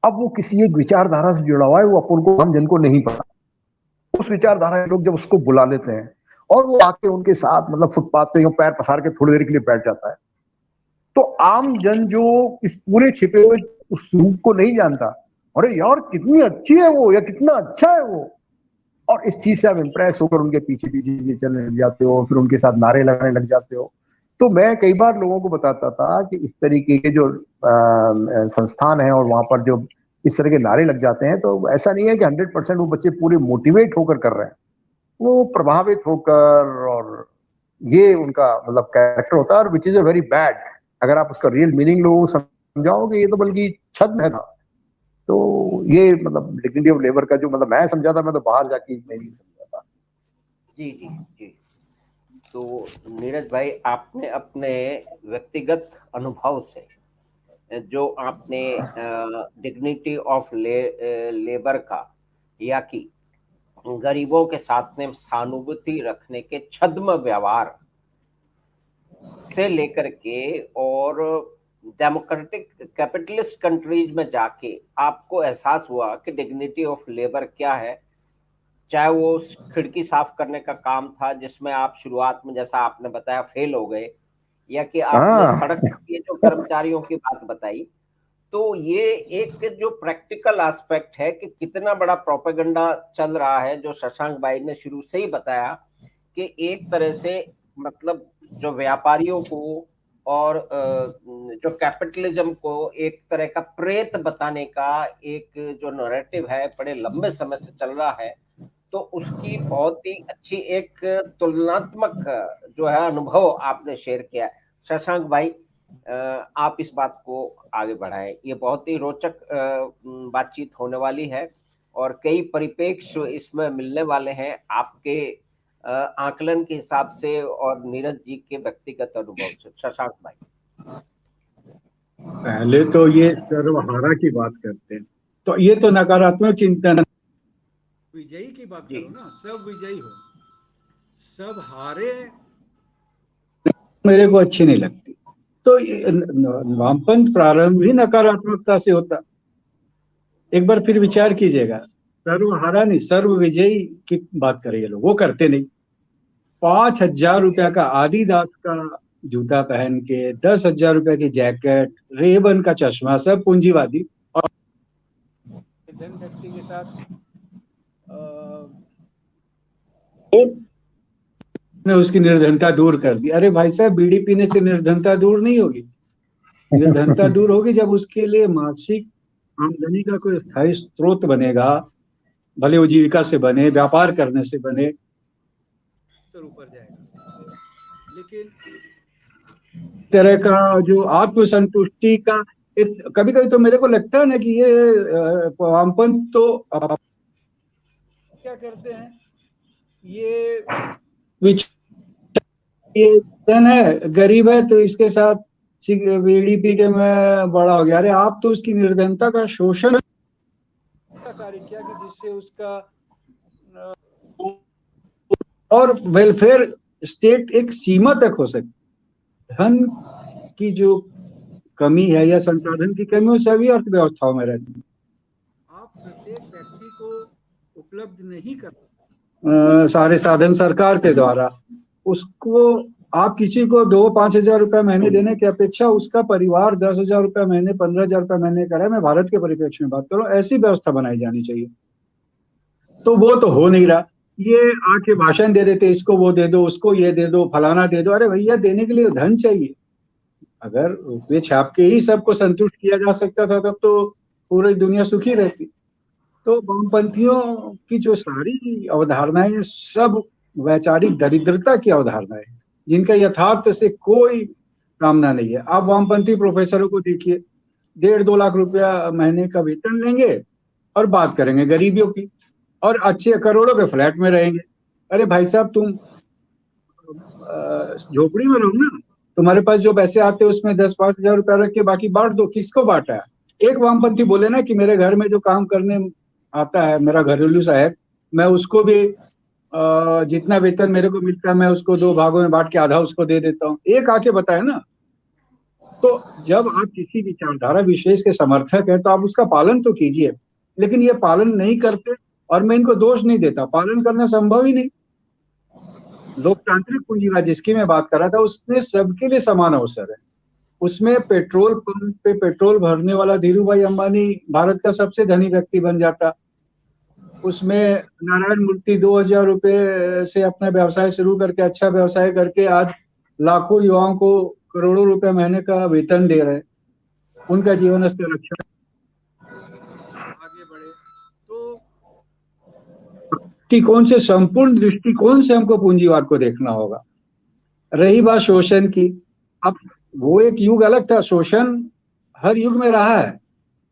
अब वो किसी एक विचारधारा से जुड़ा हुआ है, वो अपन को आम जन को नहीं पता। उस विचारधारा के लोग जब उसको बुला लेते हैं और वो आके उनके साथ मतलब फुटपाथ पे पैर पसार के थोड़ी देर के लिए बैठ जाता है, तो आम जन जो इस पूरे छिपे हुए उस रूप को नहीं जानता, अरे यार कितनी अच्छी है वो या कितना अच्छा है वो, और इस चीज से आप इंप्रेस होकर उनके पीछे पीछे चलने लग जाते हो, फिर उनके साथ नारे लगाने लग जाते हो। तो मैं कई बार लोगों को बताता था कि इस तरीके के जो संस्थान है और वहां पर जो इस तरह के नारे लग जाते हैं, तो ऐसा नहीं है कि 100% वो बच्चे पूरे मोटिवेट होकर कर रहे हैं, वो प्रभावित होकर, और ये उनका मतलब कैरेक्टर होता है, और which is a very bad. अगर आप उसका रियल मीनिंग लोगों को समझाओगे, ये तो बल्कि छद्म है था। तो ये मतलब डिग्निटी ऑफ लेबर का जो मतलब मैं समझा था, मैं तो बाहर जाके मैं नहीं समझा था। जी जी जी। तो नीरज भाई, आपने अपने व्यक्तिगत अनुभव से जो आपने डिग्निटी ऑफ लेबर का, या कि गरीबों के साथ में सहानुभूति रखने के छद्म व्यवहार से लेकर के और डेमोक्रेटिक कैपिटलिस्ट कंट्रीज में जाके आपको एहसास हुआ कि डिग्निटी ऑफ लेबर क्या है, चाहे वो खिड़की साफ करने का काम था जिसमें आप शुरुआत में जैसा आपने बताया फेल हो गए, या कि आपने सड़क के जो कर्मचारियों की बात बताई, तो ये एक जो प्रैक्टिकल एस्पेक्ट है कि कितना बड़ा प्रोपेगेंडा चल रहा है, जो शशांक भाई ने शुरू से ही बताया कि एक तरह से मतलब जो व्यापारियों को और जो कैपिटलिज्म को एक तरह का प्रेत बताने का एक जो नैरेटिव है बड़े लंबे समय से चल रहा है, तो उसकी बहुत ही अच्छी एक तुलनात्मक जो है अनुभव आपने शेयर किया। शशांक भाई, आप इस बात को आगे बढ़ाएं, ये बहुत ही रोचक बातचीत होने वाली है और कई परिप्रेक्ष्य इसमें मिलने वाले हैं आपके आकलन के हिसाब से और नीरज जी के व्यक्तिगत अनुभव से। शशांक भाई, पहले तो ये सर्वहारा की बात करते हैं, तो ये तो नकारात्मक चिंतन। विजयी की बात करो ना, सब विजयी हो, सब हारे मेरे को अच्छी नहीं लगती। तो वामपंथ प्रारंभ ही नकारात्मकता से होता। एक बार फिर विचार कीजिएगा, सर्वहारा नहीं सर्व विजयी की बात करें ये लोग, वो करते नहीं। 5,000 रुपया का आदिदास का जूता पहन के, 10,000 रुपया की जैकेट, रेबन का चश्मा, सब पूंजीवादी और धन व्यक्ति के साथ ने उसकी निर्धनता दूर कर दी। अरे भाई साहब, बीड़ी पीने से निर्धनता दूर नहीं होगी। निर्धनता दूर होगी जब उसके लिए मासिक आमदनी का कोई स्थायी स्रोत बनेगा, भले वो जीविका से बने, व्यापार करने से बने, तो ऊपर जाएगा। लेकिन तरह का जो आत्मसंतुष्टि का, कभी कभी तो मेरे को लगता है ना कि ये वामपंथ तो क्या करते हैं, ये धन है, गरीब है, तो इसके साथ बीड़ी पी के मैं बड़ा हो गया। अरे आप तो उसकी निर्धनता का शोषण का कार्य किया कि जिससे उसका और वेलफेयर स्टेट एक सीमा तक हो सकती। धन की जो कमी है या संसाधन की कमी, वो सभी अर्थव्यवस्थाओं में रहती है। आप प्रत्येक व्यक्ति को उपलब्ध नहीं कर सारे साधन सरकार के द्वारा, उसको आप किसी को 2-5 हजार रुपया महीने देने की अपेक्षा उसका परिवार 10,000 रुपया महीने, 15,000 रुपया महीने करे, मैं भारत के परिप्रेक्ष्य में बात करूं, ऐसी व्यवस्था बनाई जानी चाहिए। तो वो तो हो नहीं रहा। ये आके भाषण दे देते, इसको वो दे दो, उसको ये दे दो, फलाना दे दो। अरे भैया, देने के लिए धन चाहिए। अगर रुपये छाप के ही सबको संतुष्ट किया जा सकता था, तब तो पूरी दुनिया सुखी रहती। तो वामपंथियों की जो सारी अवधारणाएं, सब वैचारिक दरिद्रता की अवधारणाएं, जिनका यथार्थ से कोई कामना नहीं है। आप वामपंथी प्रोफेसरों को देखिए, 1.5-2 लाख रुपया महीने का वेतन लेंगे और बात करेंगे गरीबियों की, और अच्छे करोड़ों के फ्लैट में रहेंगे। अरे भाई साहब, तुम झोपड़ी में रहो ना, तुम्हारे पास जो पैसे आते हैं उसमें 10-5 हजार रुपया रख के बाकी बांट दो। किसको बांटा है? एक वामपंथी बोले ना कि मेरे घर में जो काम करने आता है, मेरा घरेलू सहायक, मैं उसको भी जितना वेतन मेरे को मिलता है मैं उसको 2 भागों में बांट के आधा उसको दे देता हूँ। एक आके बताए ना। तो जब आप किसी विचारधारा विशेष के समर्थक है तो आप उसका पालन तो कीजिए, लेकिन ये पालन नहीं करते। और मैं इनको दोष नहीं देता, पालन करना संभव ही नहीं। लोकतांत्रिक पूंजीवाद जिसकी मैं बात कर रहा था, उसमें सबके लिए समान अवसर है। उसमें पेट्रोल पंप पे पेट्रोल भरने वाला धीरू भाई अंबानी भारत का सबसे धनी व्यक्ति बन जाता। उसमें नारायण मूर्ति 2,000 रुपए से अपना व्यवसाय शुरू करके, अच्छा व्यवसाय करके आज लाखों युवाओं को करोड़ों रुपए महीने का वेतन दे रहे हैं। उनका जीवन स्तर अच्छा आगे बढ़े। तो दृष्टिकोण से, संपूर्ण दृष्टिकोण से हमको पूंजीवाद को देखना होगा। रही बात शोषण की, अब वो एक युग अलग था, शोषण हर युग में रहा है,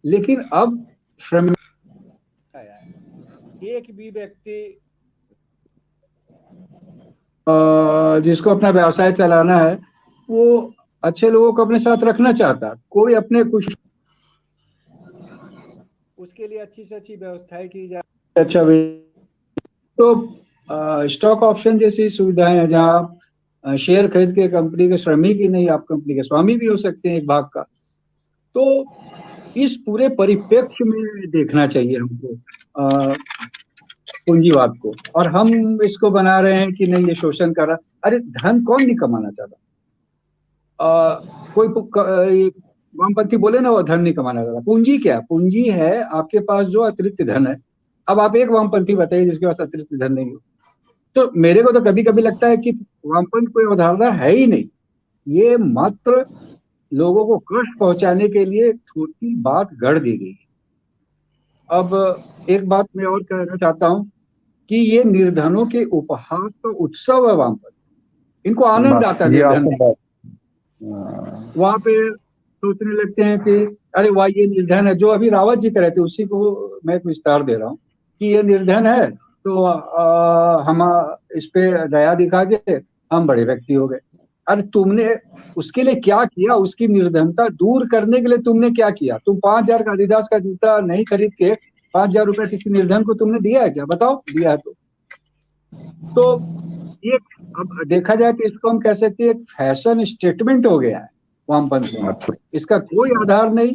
लेकिन अब श्रम आया है। एक भी व्यक्ति जिसको अपना व्यवसाय चलाना है, वो अच्छे लोगों को अपने साथ रखना चाहता। कोई अपने कुछ, उसके लिए अच्छी से अच्छी व्यवस्थाएं की जाए। अच्छा, तो स्टॉक ऑप्शन जैसी सुविधाएं हैं जहां आप शेयर खरीद के कंपनी के श्रमिक ही नहीं, आप कंपनी के स्वामी भी हो सकते हैं एक भाग का। तो इस पूरे परिप्रेक्ष्य में देखना चाहिए हमको पूंजीवाद को। और हम इसको बना रहे हैं कि नहीं ये शोषण कर रहा। अरे धन कौन नहीं कमाना चाहता? कोई वामपंथी बोले ना वो धन नहीं कमाना चाहता। पूंजी क्या? पूंजी है आपके पास जो अतिरिक्त धन है। अब आप एक वामपंथी बताइए जिसके पास अतिरिक्त धन नहीं हो। तो मेरे को तो कभी कभी लगता है कि वामपंथ कोई अवधारणा है ही नहीं, ये मात्र लोगों को कष्ट पहुंचाने के लिए छोटी बात गढ़ दी गई है। अब एक बात मैं और कहना चाहता हूं कि ये निर्धनों के उपहास का उत्सव है वामपंथ। इनको आनंद आता है निर्धन। वहां पे सोचने लगते हैं कि अरे वाह ये निर्धन है, जो अभी रावत जी करे थे उसी को मैं एक विस्तार दे रहा हूँ कि ये निर्धन है तो हम इस पे दया दिखा के हम बड़े व्यक्ति हो गए। अरे तुमने उसके लिए क्या किया? उसकी निर्धनता दूर करने के लिए तुमने क्या किया? तुम 5,000 का एडिडास का जूता नहीं खरीद के 5,000 रुपया किसी निर्धन को तुमने दिया है क्या? बताओ, दिया है तो ये अब देखा जाए तो इसको हम कह सकते हैं एक फैशन स्टेटमेंट हो गया है वामपंथ में। इसका कोई आधार नहीं,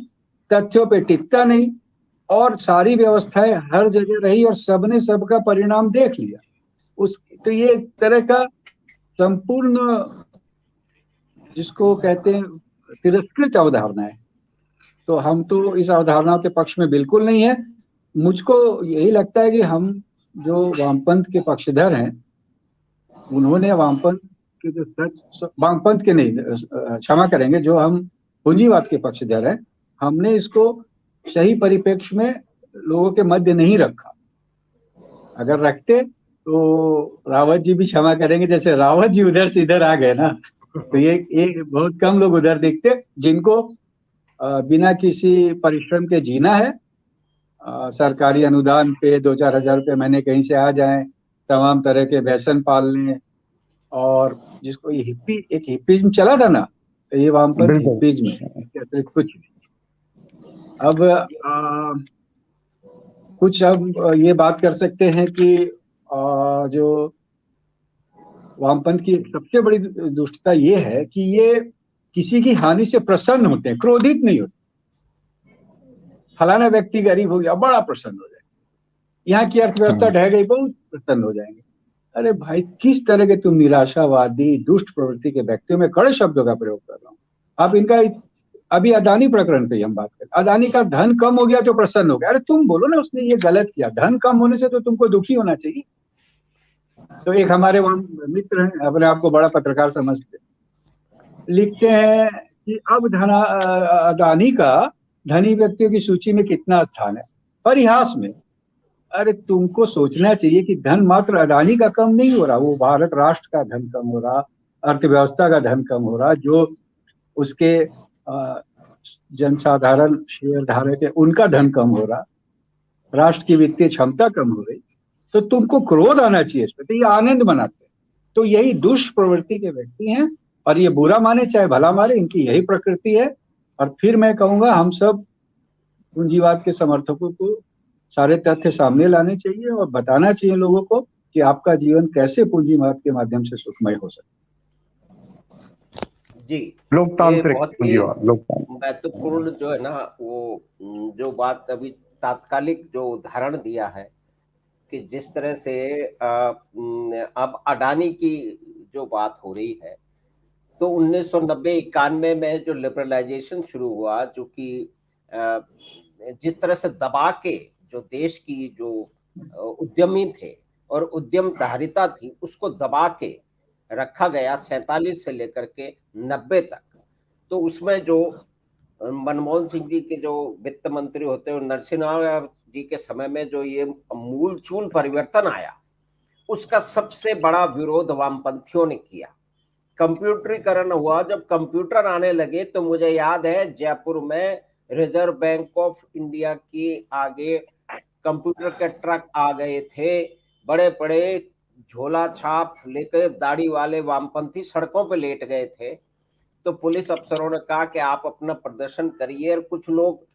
तथ्यों पे टिकता नहीं, और सारी व्यवस्थाएं हर जगह रही और सबने सबका परिणाम देख लिया। तो ये एक तरह का संपूर्ण, जिसको कहते हैं तिरस्कृत अवधारणा है। तो हम तो इस अवधारणाओं के पक्ष में बिल्कुल नहीं है। मुझको यही लगता है कि हम जो वामपंथ के पक्षधर हैं, उन्होंने वामपंथ के जो सच, वामपंथ के नहीं, क्षमा करेंगे, जो हम पूंजीवाद के पक्षधर हैं, हमने इसको सही परिप्रेक्ष्य में लोगों के मध्य नहीं रखा। अगर रखते तो रावत जी भी क्षमा करेंगे, जैसे रावत जी उधर से इधर आ गए ना, तो ये बहुत कम लोग उधर दिखते जिनको बिना किसी परिश्रम के जीना है। सरकारी अनुदान पे 2-4 हजार रुपये महीने कहीं से आ जाएं, तमाम तरह के व्यसन पाल लें, और जिसको ये एक हिप्पीज्म चला था ना, तो ये वामपंथ हिप्पीज्म है, कुछ अब कुछ अब ये बात कर सकते हैं कि जो वामपंथ की सबसे बड़ी दुष्टता ये है कि ये किसी की हानि से प्रसन्न होते हैं, क्रोधित नहीं होते। फलाना व्यक्ति गरीब हो गया, बड़ा प्रसन्न हो जाएगा। यहाँ की अर्थव्यवस्था ढह गई, बहुत प्रसन्न हो जाएंगे। अरे भाई, किस तरह के तुम निराशावादी दुष्ट प्रवृत्ति के व्यक्तियों में कड़े शब्दों का प्रयोग कर रहा हूँ। अब इनका अभी अदानी प्रकरण पे हम बात करें, अदानी का धन कम हो गया तो प्रसन्न हो गया। अरे तुम बोलो ना उसने ये गलत किया, धन कम होने से तो तुमको दुखी होना चाहिए। तो एक हमारे वहां मित्र हैं, अपने आप को बड़ा पत्रकार समझते, लिखते हैं कि अब अदानी का धनी व्यक्तियों की सूची में कितना स्थान है, परिहास में। अरे तुमको सोचना चाहिए कि धन मात्र अदानी का कम नहीं हो रहा, वो भारत राष्ट्र का धन कम हो रहा, अर्थव्यवस्था का धन कम हो रहा, जो उसके जनसाधारण शेयर धारक है उनका धन कम हो रहा, राष्ट्र की वित्तीय क्षमता कम हो रही। तो तुमको क्रोध आना चाहिए इसमें, तो ये आनंद मनाते हैं। तो यही दुष्प्रवृत्ति के व्यक्ति हैं, और ये बुरा माने चाहे भला माने, इनकी यही प्रकृति है। और फिर मैं कहूंगा हम सब पूंजीवाद के समर्थकों को सारे तथ्य सामने लाने चाहिए और बताना चाहिए लोगों को कि आपका जीवन कैसे पूंजीवाद के माध्यम से सुखमय हो सकता जी। लोकतांत्रिक बहुत ही पूंजीवाद, लोकतांत्रिक महत्वपूर्ण जो है ना, वो जो बात अभी तात्कालिक जो उदाहरण दिया है कि जिस तरह से अब अडानी की जो बात हो रही है, तो 1990-91 में जो लिबरलाइजेशन शुरू हुआ, जो कि जिस तरह से दबा के जो देश की जो उद्यमी थे और उद्यमधारिता थी, उसको दबा के रखा गया 47 से लेकर के 90 तक। तो उसमें जो मनमोहन सिंह जी के जो वित्त मंत्री होते हैं, नरसिम्हा जी के समय में जो ये मूलचूल परिवर्तन आया, उसका सबसे बड़ा विरोध वामपंथियों ने किया। कंप्यूटरीकरण हुआ, जब कंप्यूटर आने लगे तो मुझे याद है जयपुर में रिजर्व बैंक ऑफ इंडिया की आगे कंप्यूटर के ट्रक आ गए थे, बड़े बड़े झोला छाप लेकर दाढ़ी वाले वामपंथी सड़कों पे लेट गए थे। तो पुलिस अफसरों ने कहा कि आप अपना प्रदर्शन करिए, और कुछ लोग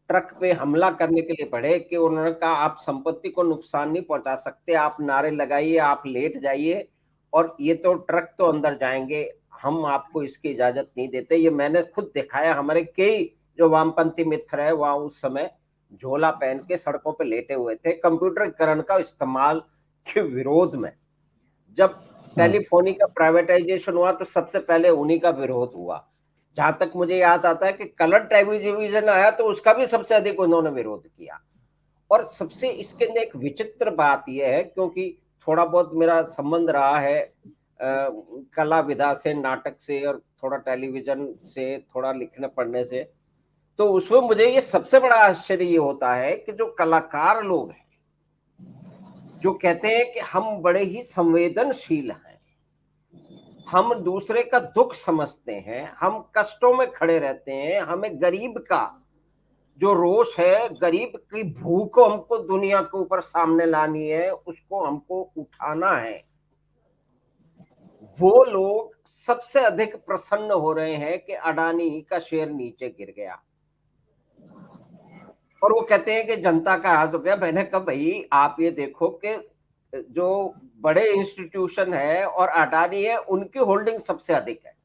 ट्रक पे हमला करने के लिए बढ़े कि उन्होंने कहा आप संपत्ति को नुकसान नहीं पहुंचा सकते, आप नारे लगाइए, आप लेट जाइए, और ये तो ट्रक तो अंदर जाएंगे, हम आपको इसकी इजाजत नहीं देते। ये मैंने खुद दिखाया, हमारे कई जो वामपंथी मित्र है वहां उस समय झोला पहन के सड़कों पे लेटे हुए थे, कंप्यूटरीकरण का इस्तेमाल के विरोध में। जब टेलीफोनी का प्राइवेटाइजेशन हुआ तो सबसे पहले उन्हीं का विरोध हुआ। जहां तक मुझे याद आता है कि कलर टेलीविजन आया तो उसका भी सबसे अधिक उन्होंने विरोध किया। और सबसे इसके अंदर एक विचित्र बात यह है, क्योंकि थोड़ा बहुत मेरा संबंध रहा है कला विधा से, नाटक से, और थोड़ा टेलीविजन से, थोड़ा लिखने पढ़ने से, तो उसमें मुझे ये सबसे बड़ा आश्चर्य ये होता है कि जो कलाकार लोग हैं जो कहते हैं कि हम बड़े ही संवेदनशील हैं, हम दूसरे का दुख समझते हैं, हम कष्टों में खड़े रहते हैं, हमें गरीब का जो रोष है, गरीब की भूख को हमको दुनिया के ऊपर सामने लानी है, उसको हमको उठाना है, वो लोग सबसे अधिक प्रसन्न हो रहे हैं कि अडानी का शेयर नीचे गिर गया। और वो कहते हैं कि जनता का हाथ हो गया। मैंने कहा भाई आप ये देखो कि जो बड़े इंस्टीट्यूशन है और अडानी है, उनकी होल्डिंग सबसे अधिक है।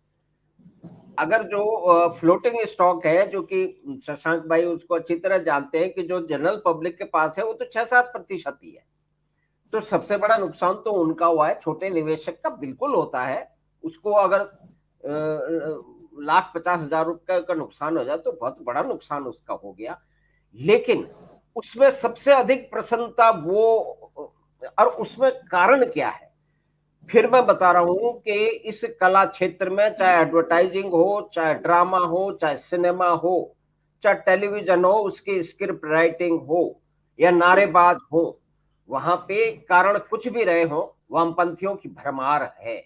अगर जो फ्लोटिंग स्टॉक है, जो कि शशांक भाई उसको अच्छी तरह जानते हैं कि जो जनरल पब्लिक के पास है वो तो 6-7% ही है, तो सबसे बड़ा नुकसान तो उनका हुआ है। छोटे निवेशक का बिल्कुल होता है, उसको अगर 1,50,000 रुपए का नुकसान हो जाए तो बहुत बड़ा नुकसान उसका हो गया। लेकिन उसमें सबसे अधिक प्रसन्नता वो, और उसमें कारण क्या है फिर मैं बता रहा हूं कि इस कला क्षेत्र में चाहे एडवर्टाइजिंग हो, चाहे ड्रामा हो, चाहे सिनेमा हो, चाहे टेलीविजन हो, उसकी स्क्रिप्ट राइटिंग हो या नारेबाज हो, वहां पे कारण कुछ भी रहे हो, वामपंथियों की भरमार है।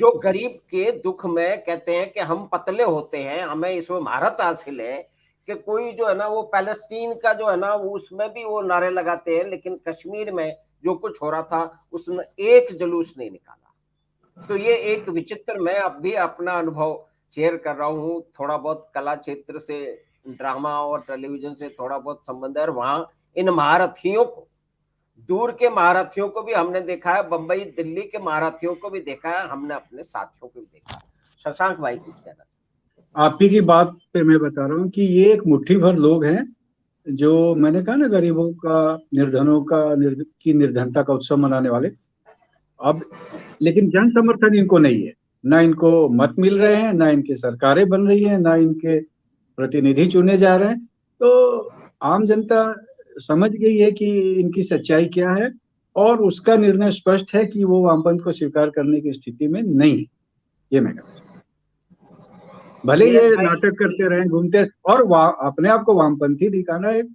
जो गरीब के दुख में कहते हैं कि हम पतले होते हैं, हमें इसमें महारत हासिल है, कि कोई जो है ना वो पैलेस्टीन का जो है ना वो उसमें भी वो नारे लगाते हैं, लेकिन कश्मीर में जो कुछ हो रहा था उसमें एक जुलूस नहीं निकाला। तो ये एक विचित्र, मैं अब भी अपना अनुभव शेयर कर रहा हूँ, थोड़ा बहुत कला क्षेत्र से, ड्रामा और टेलीविजन से थोड़ा बहुत संबंध है, और वहां इन महारथियों को, दूर के महारथियों को भी हमने देखा है, बंबई दिल्ली के महारथियों को भी देखा है, हमने अपने साथियों को भी देखा है। शशांक भाई कुछ कहना? आप ही की बात पे मैं बता रहा हूँ कि ये एक मुट्ठी भर लोग हैं जो, मैंने कहा ना, गरीबों का, निर्धनों का की निर्धनता का उत्सव मनाने वाले। अब लेकिन जन समर्थन इनको नहीं है, ना इनको मत मिल रहे हैं, ना इनकी सरकारें बन रही हैं, ना इनके प्रतिनिधि चुने जा रहे हैं। तो आम जनता समझ गई है कि इनकी सच्चाई क्या है, और उसका निर्णय स्पष्ट है कि वो वामपंथ को स्वीकार करने की स्थिति में नहीं है। ये मैं कहता हूं। भले ये नाटक करते रहे, घूमते, और अपने आप को वामपंथी दिखाना एक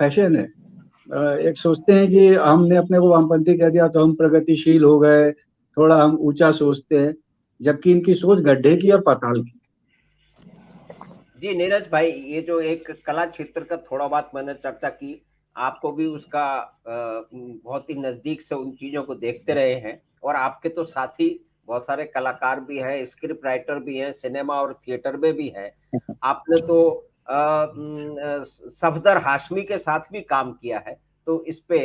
फैशन है। एक सोचते हैं कि हमने अपने को वामपंथी कह दिया तो हम प्रगतिशील हो गए, थोड़ा हम ऊंचा सोचते हैं, जबकि इनकी सोच गड्ढे की और पाताल की। जी नीरज भाई, ये जो एक कला क्षेत्र का थोड़ा बात मैंने चर्चा की, आपको भी उसका बहुत ही नजदीक से उन चीजों को देखते रहे हैं, और आपके तो साथी बहुत सारे कलाकार भी हैं, स्क्रिप्ट राइटर भी हैं, सिनेमा और थिएटर में भी हैं। आपने तो सफदर हाशमी के साथ भी काम किया है, तो इस पे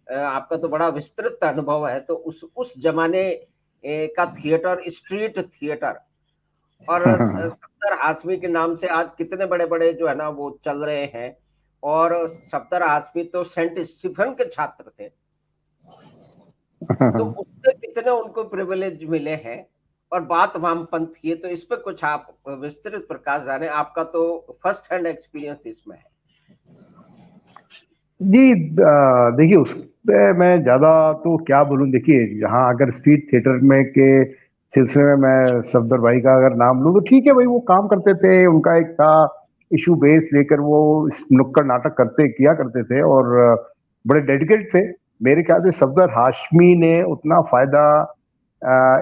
आपका तो बड़ा विस्तृत अनुभव है। तो उस जमाने का थिएटर, स्ट्रीट थिएटर, और सफदर हाशमी के नाम से आज कितने बड़े बड़े जो है ना वो चल रहे हैं। और सफदर हाशमी तो सेंट स्टीफन के छात्र थे, तो उससे कितने उनको प्रिविलेज मिले हैं। और बात वामपंथी है, तो इस पे कुछ आप विस्तृत प्रकाश डालें, आपका तो फर्स्ट हैंड एक्सपीरियंस इसमें है। जी देखिए, उस पे मैं ज्यादा तो क्या बोलूं। देखिए, यहाँ अगर स्ट्रीट थिएटर में के सिलसिले में मैं सफदर भाई का अगर नाम लूं तो ठीक है भाई, वो काम करते थे, उनका एक था इशू बेस लेकर वो नुक्कड़ नाटक किया करते थे और बड़े डेडिकेटेड थे। मेरे ख्याल से सफदर हाशमी ने उतना फायदा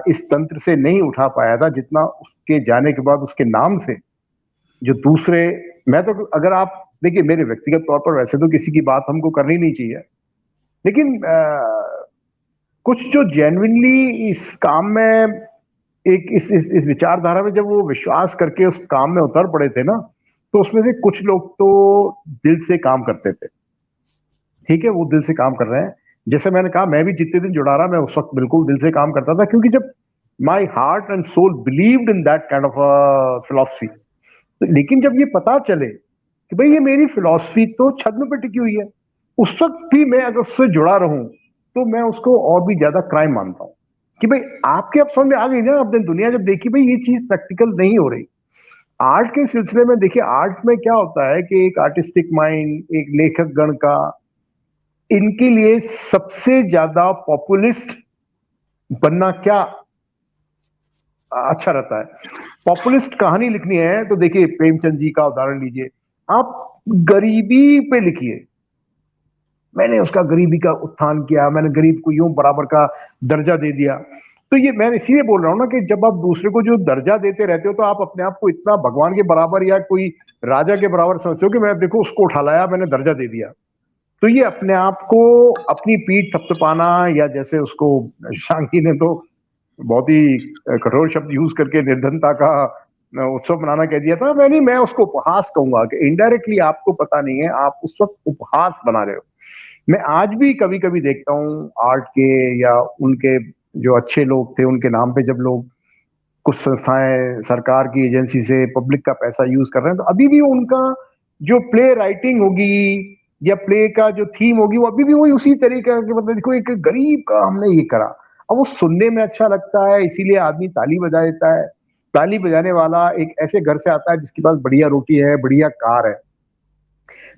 इस तंत्र से नहीं उठा पाया था जितना उसके जाने के बाद उसके नाम से जो दूसरे, मैं तो अगर आप देखिए मेरे व्यक्तिगत तौर पर वैसे तो किसी की बात हमको करनी नहीं चाहिए, लेकिन कुछ जो जेन्युइनली इस काम में एक इस विचारधारा में जब वो विश्वास करके उस काम में उतर पड़े थे ना, तो उसमें से कुछ लोग तो दिल से काम करते थे। ठीक है, वो दिल से काम कर रहे हैं। जैसे मैंने कहा, मैं भी जितने दिन जुड़ा रहा मैं उस वक्त बिल्कुल दिल से काम करता था, क्योंकि जब my heart and soul believed in that kind of philosophy. लेकिन जब ये पता चले कि भाई ये मेरी फिलॉसफी तो छद्म पे टिकी हुई है, उस वक्त भी मैं अगर उससे जुड़ा रहूं तो मैं उसको और भी ज्यादा क्राइम मानता हूं कि भाई आपके अब समझ में आ गई ना, अब दुनिया जब देखी भाई ये चीज प्रैक्टिकल नहीं हो रही। आर्ट के सिलसिले में देखिए, आर्ट में क्या होता है कि एक आर्टिस्टिक माइंड, एक लेखक गण का, इनके लिए सबसे ज्यादा पॉपुलिस्ट बनना क्या अच्छा रहता है। पॉपुलिस्ट कहानी लिखनी है तो देखिए प्रेमचंद जी का उदाहरण लीजिए, आप गरीबी पे लिखिए। मैंने उसका गरीबी का उत्थान किया, मैंने गरीब को यूं बराबर का दर्जा दे दिया। तो ये मैं इसीलिए बोल रहा हूं ना कि जब आप दूसरे को जो दर्जा देते रहते हो तो आप अपने आप को इतना भगवान के बराबर या कोई राजा के बराबर समझते हो कि मैं देखो उसको उठा लाया, मैंने दर्जा दे दिया। तो ये अपने आप को अपनी पीठ थपथपाना, या जैसे उसको शांति ने तो बहुत ही कठोर शब्द यूज करके निर्धनता का उत्सव मनाना कह दिया था। मैं उसको उपहास कहूंगा कि इनडायरेक्टली आपको पता नहीं है, आप उस वक्त उपहास बना रहे हो। मैं आज भी कभी कभी देखता हूँ आर्ट के या उनके जो अच्छे लोग थे उनके नाम पे जब लोग कुछ संस्थाएं सरकार की एजेंसी से पब्लिक का पैसा यूज कर रहे हैं, तो अभी भी उनका जो प्ले राइटिंग होगी या प्ले का जो थीम होगी वो अभी भी वही उसी तरीके का, मतलब देखो एक गरीब का हमने ये करा। अब वो सुनने में अच्छा लगता है, इसीलिए आदमी ताली बजा देता है। ताली बजाने वाला एक ऐसे घर से आता है जिसके पास बढ़िया रोटी है, बढ़िया कार है।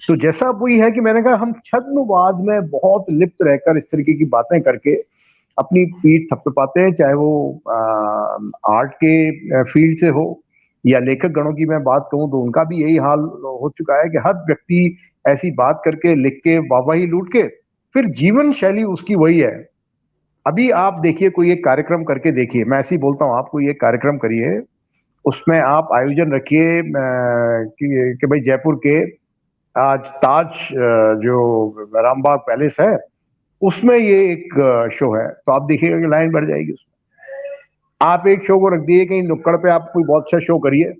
तो जैसा वही है कि मैंने कहा, हम छद्मवाद में बहुत लिप्त रहकर इस तरीके की बातें करके अपनी पीठ थपथपाते हैं, चाहे वो आर्ट के फील्ड से हो या लेखक गणों की मैं बात कहूं तो उनका भी यही हाल हो चुका है कि हर व्यक्ति ऐसी बात करके, लिख के, वाहवाही लूट के, फिर जीवन शैली उसकी वही है। अभी आप देखिए, कोई एक कार्यक्रम करके देखिए, मैं ऐसे ही बोलता हूँ, आप कोई एक कार्यक्रम करिए, उसमें आप आयोजन रखिए कि भाई जयपुर के आज ताज जो रामबाग पैलेस है उसमें ये एक शो है, तो आप देखिएगा कि लाइन बढ़ जाएगी उसमें। आप एक शो को रख दिए कहीं नुक्कड़ पे, आप कोई बहुत अच्छा शो करिए,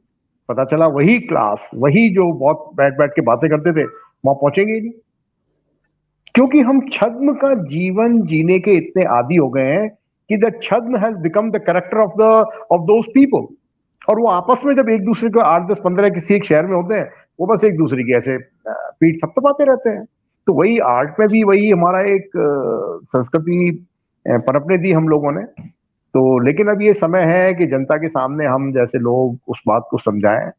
पता चला वही क्लास, वही जो बहुत बैठ बैठ के बातें करते थे वहां पहुंचेंगे ही नहीं, क्योंकि हम छद्म का जीवन जीने के इतने आदी हो गए हैं कि द छद्म has become the character of those people. और वो आपस में जब एक दूसरे को 8, 10, 15 किसी एक शहर में होते हैं, वो बस एक दूसरे की ऐसे पीठ थपथपाते रहते हैं। तो वही आर्ट में भी वही हमारा एक संस्कृति पनपने दी हम लोगों ने। तो लेकिन अब ये समय है कि जनता के सामने हम जैसे लोग उस बात को समझाएं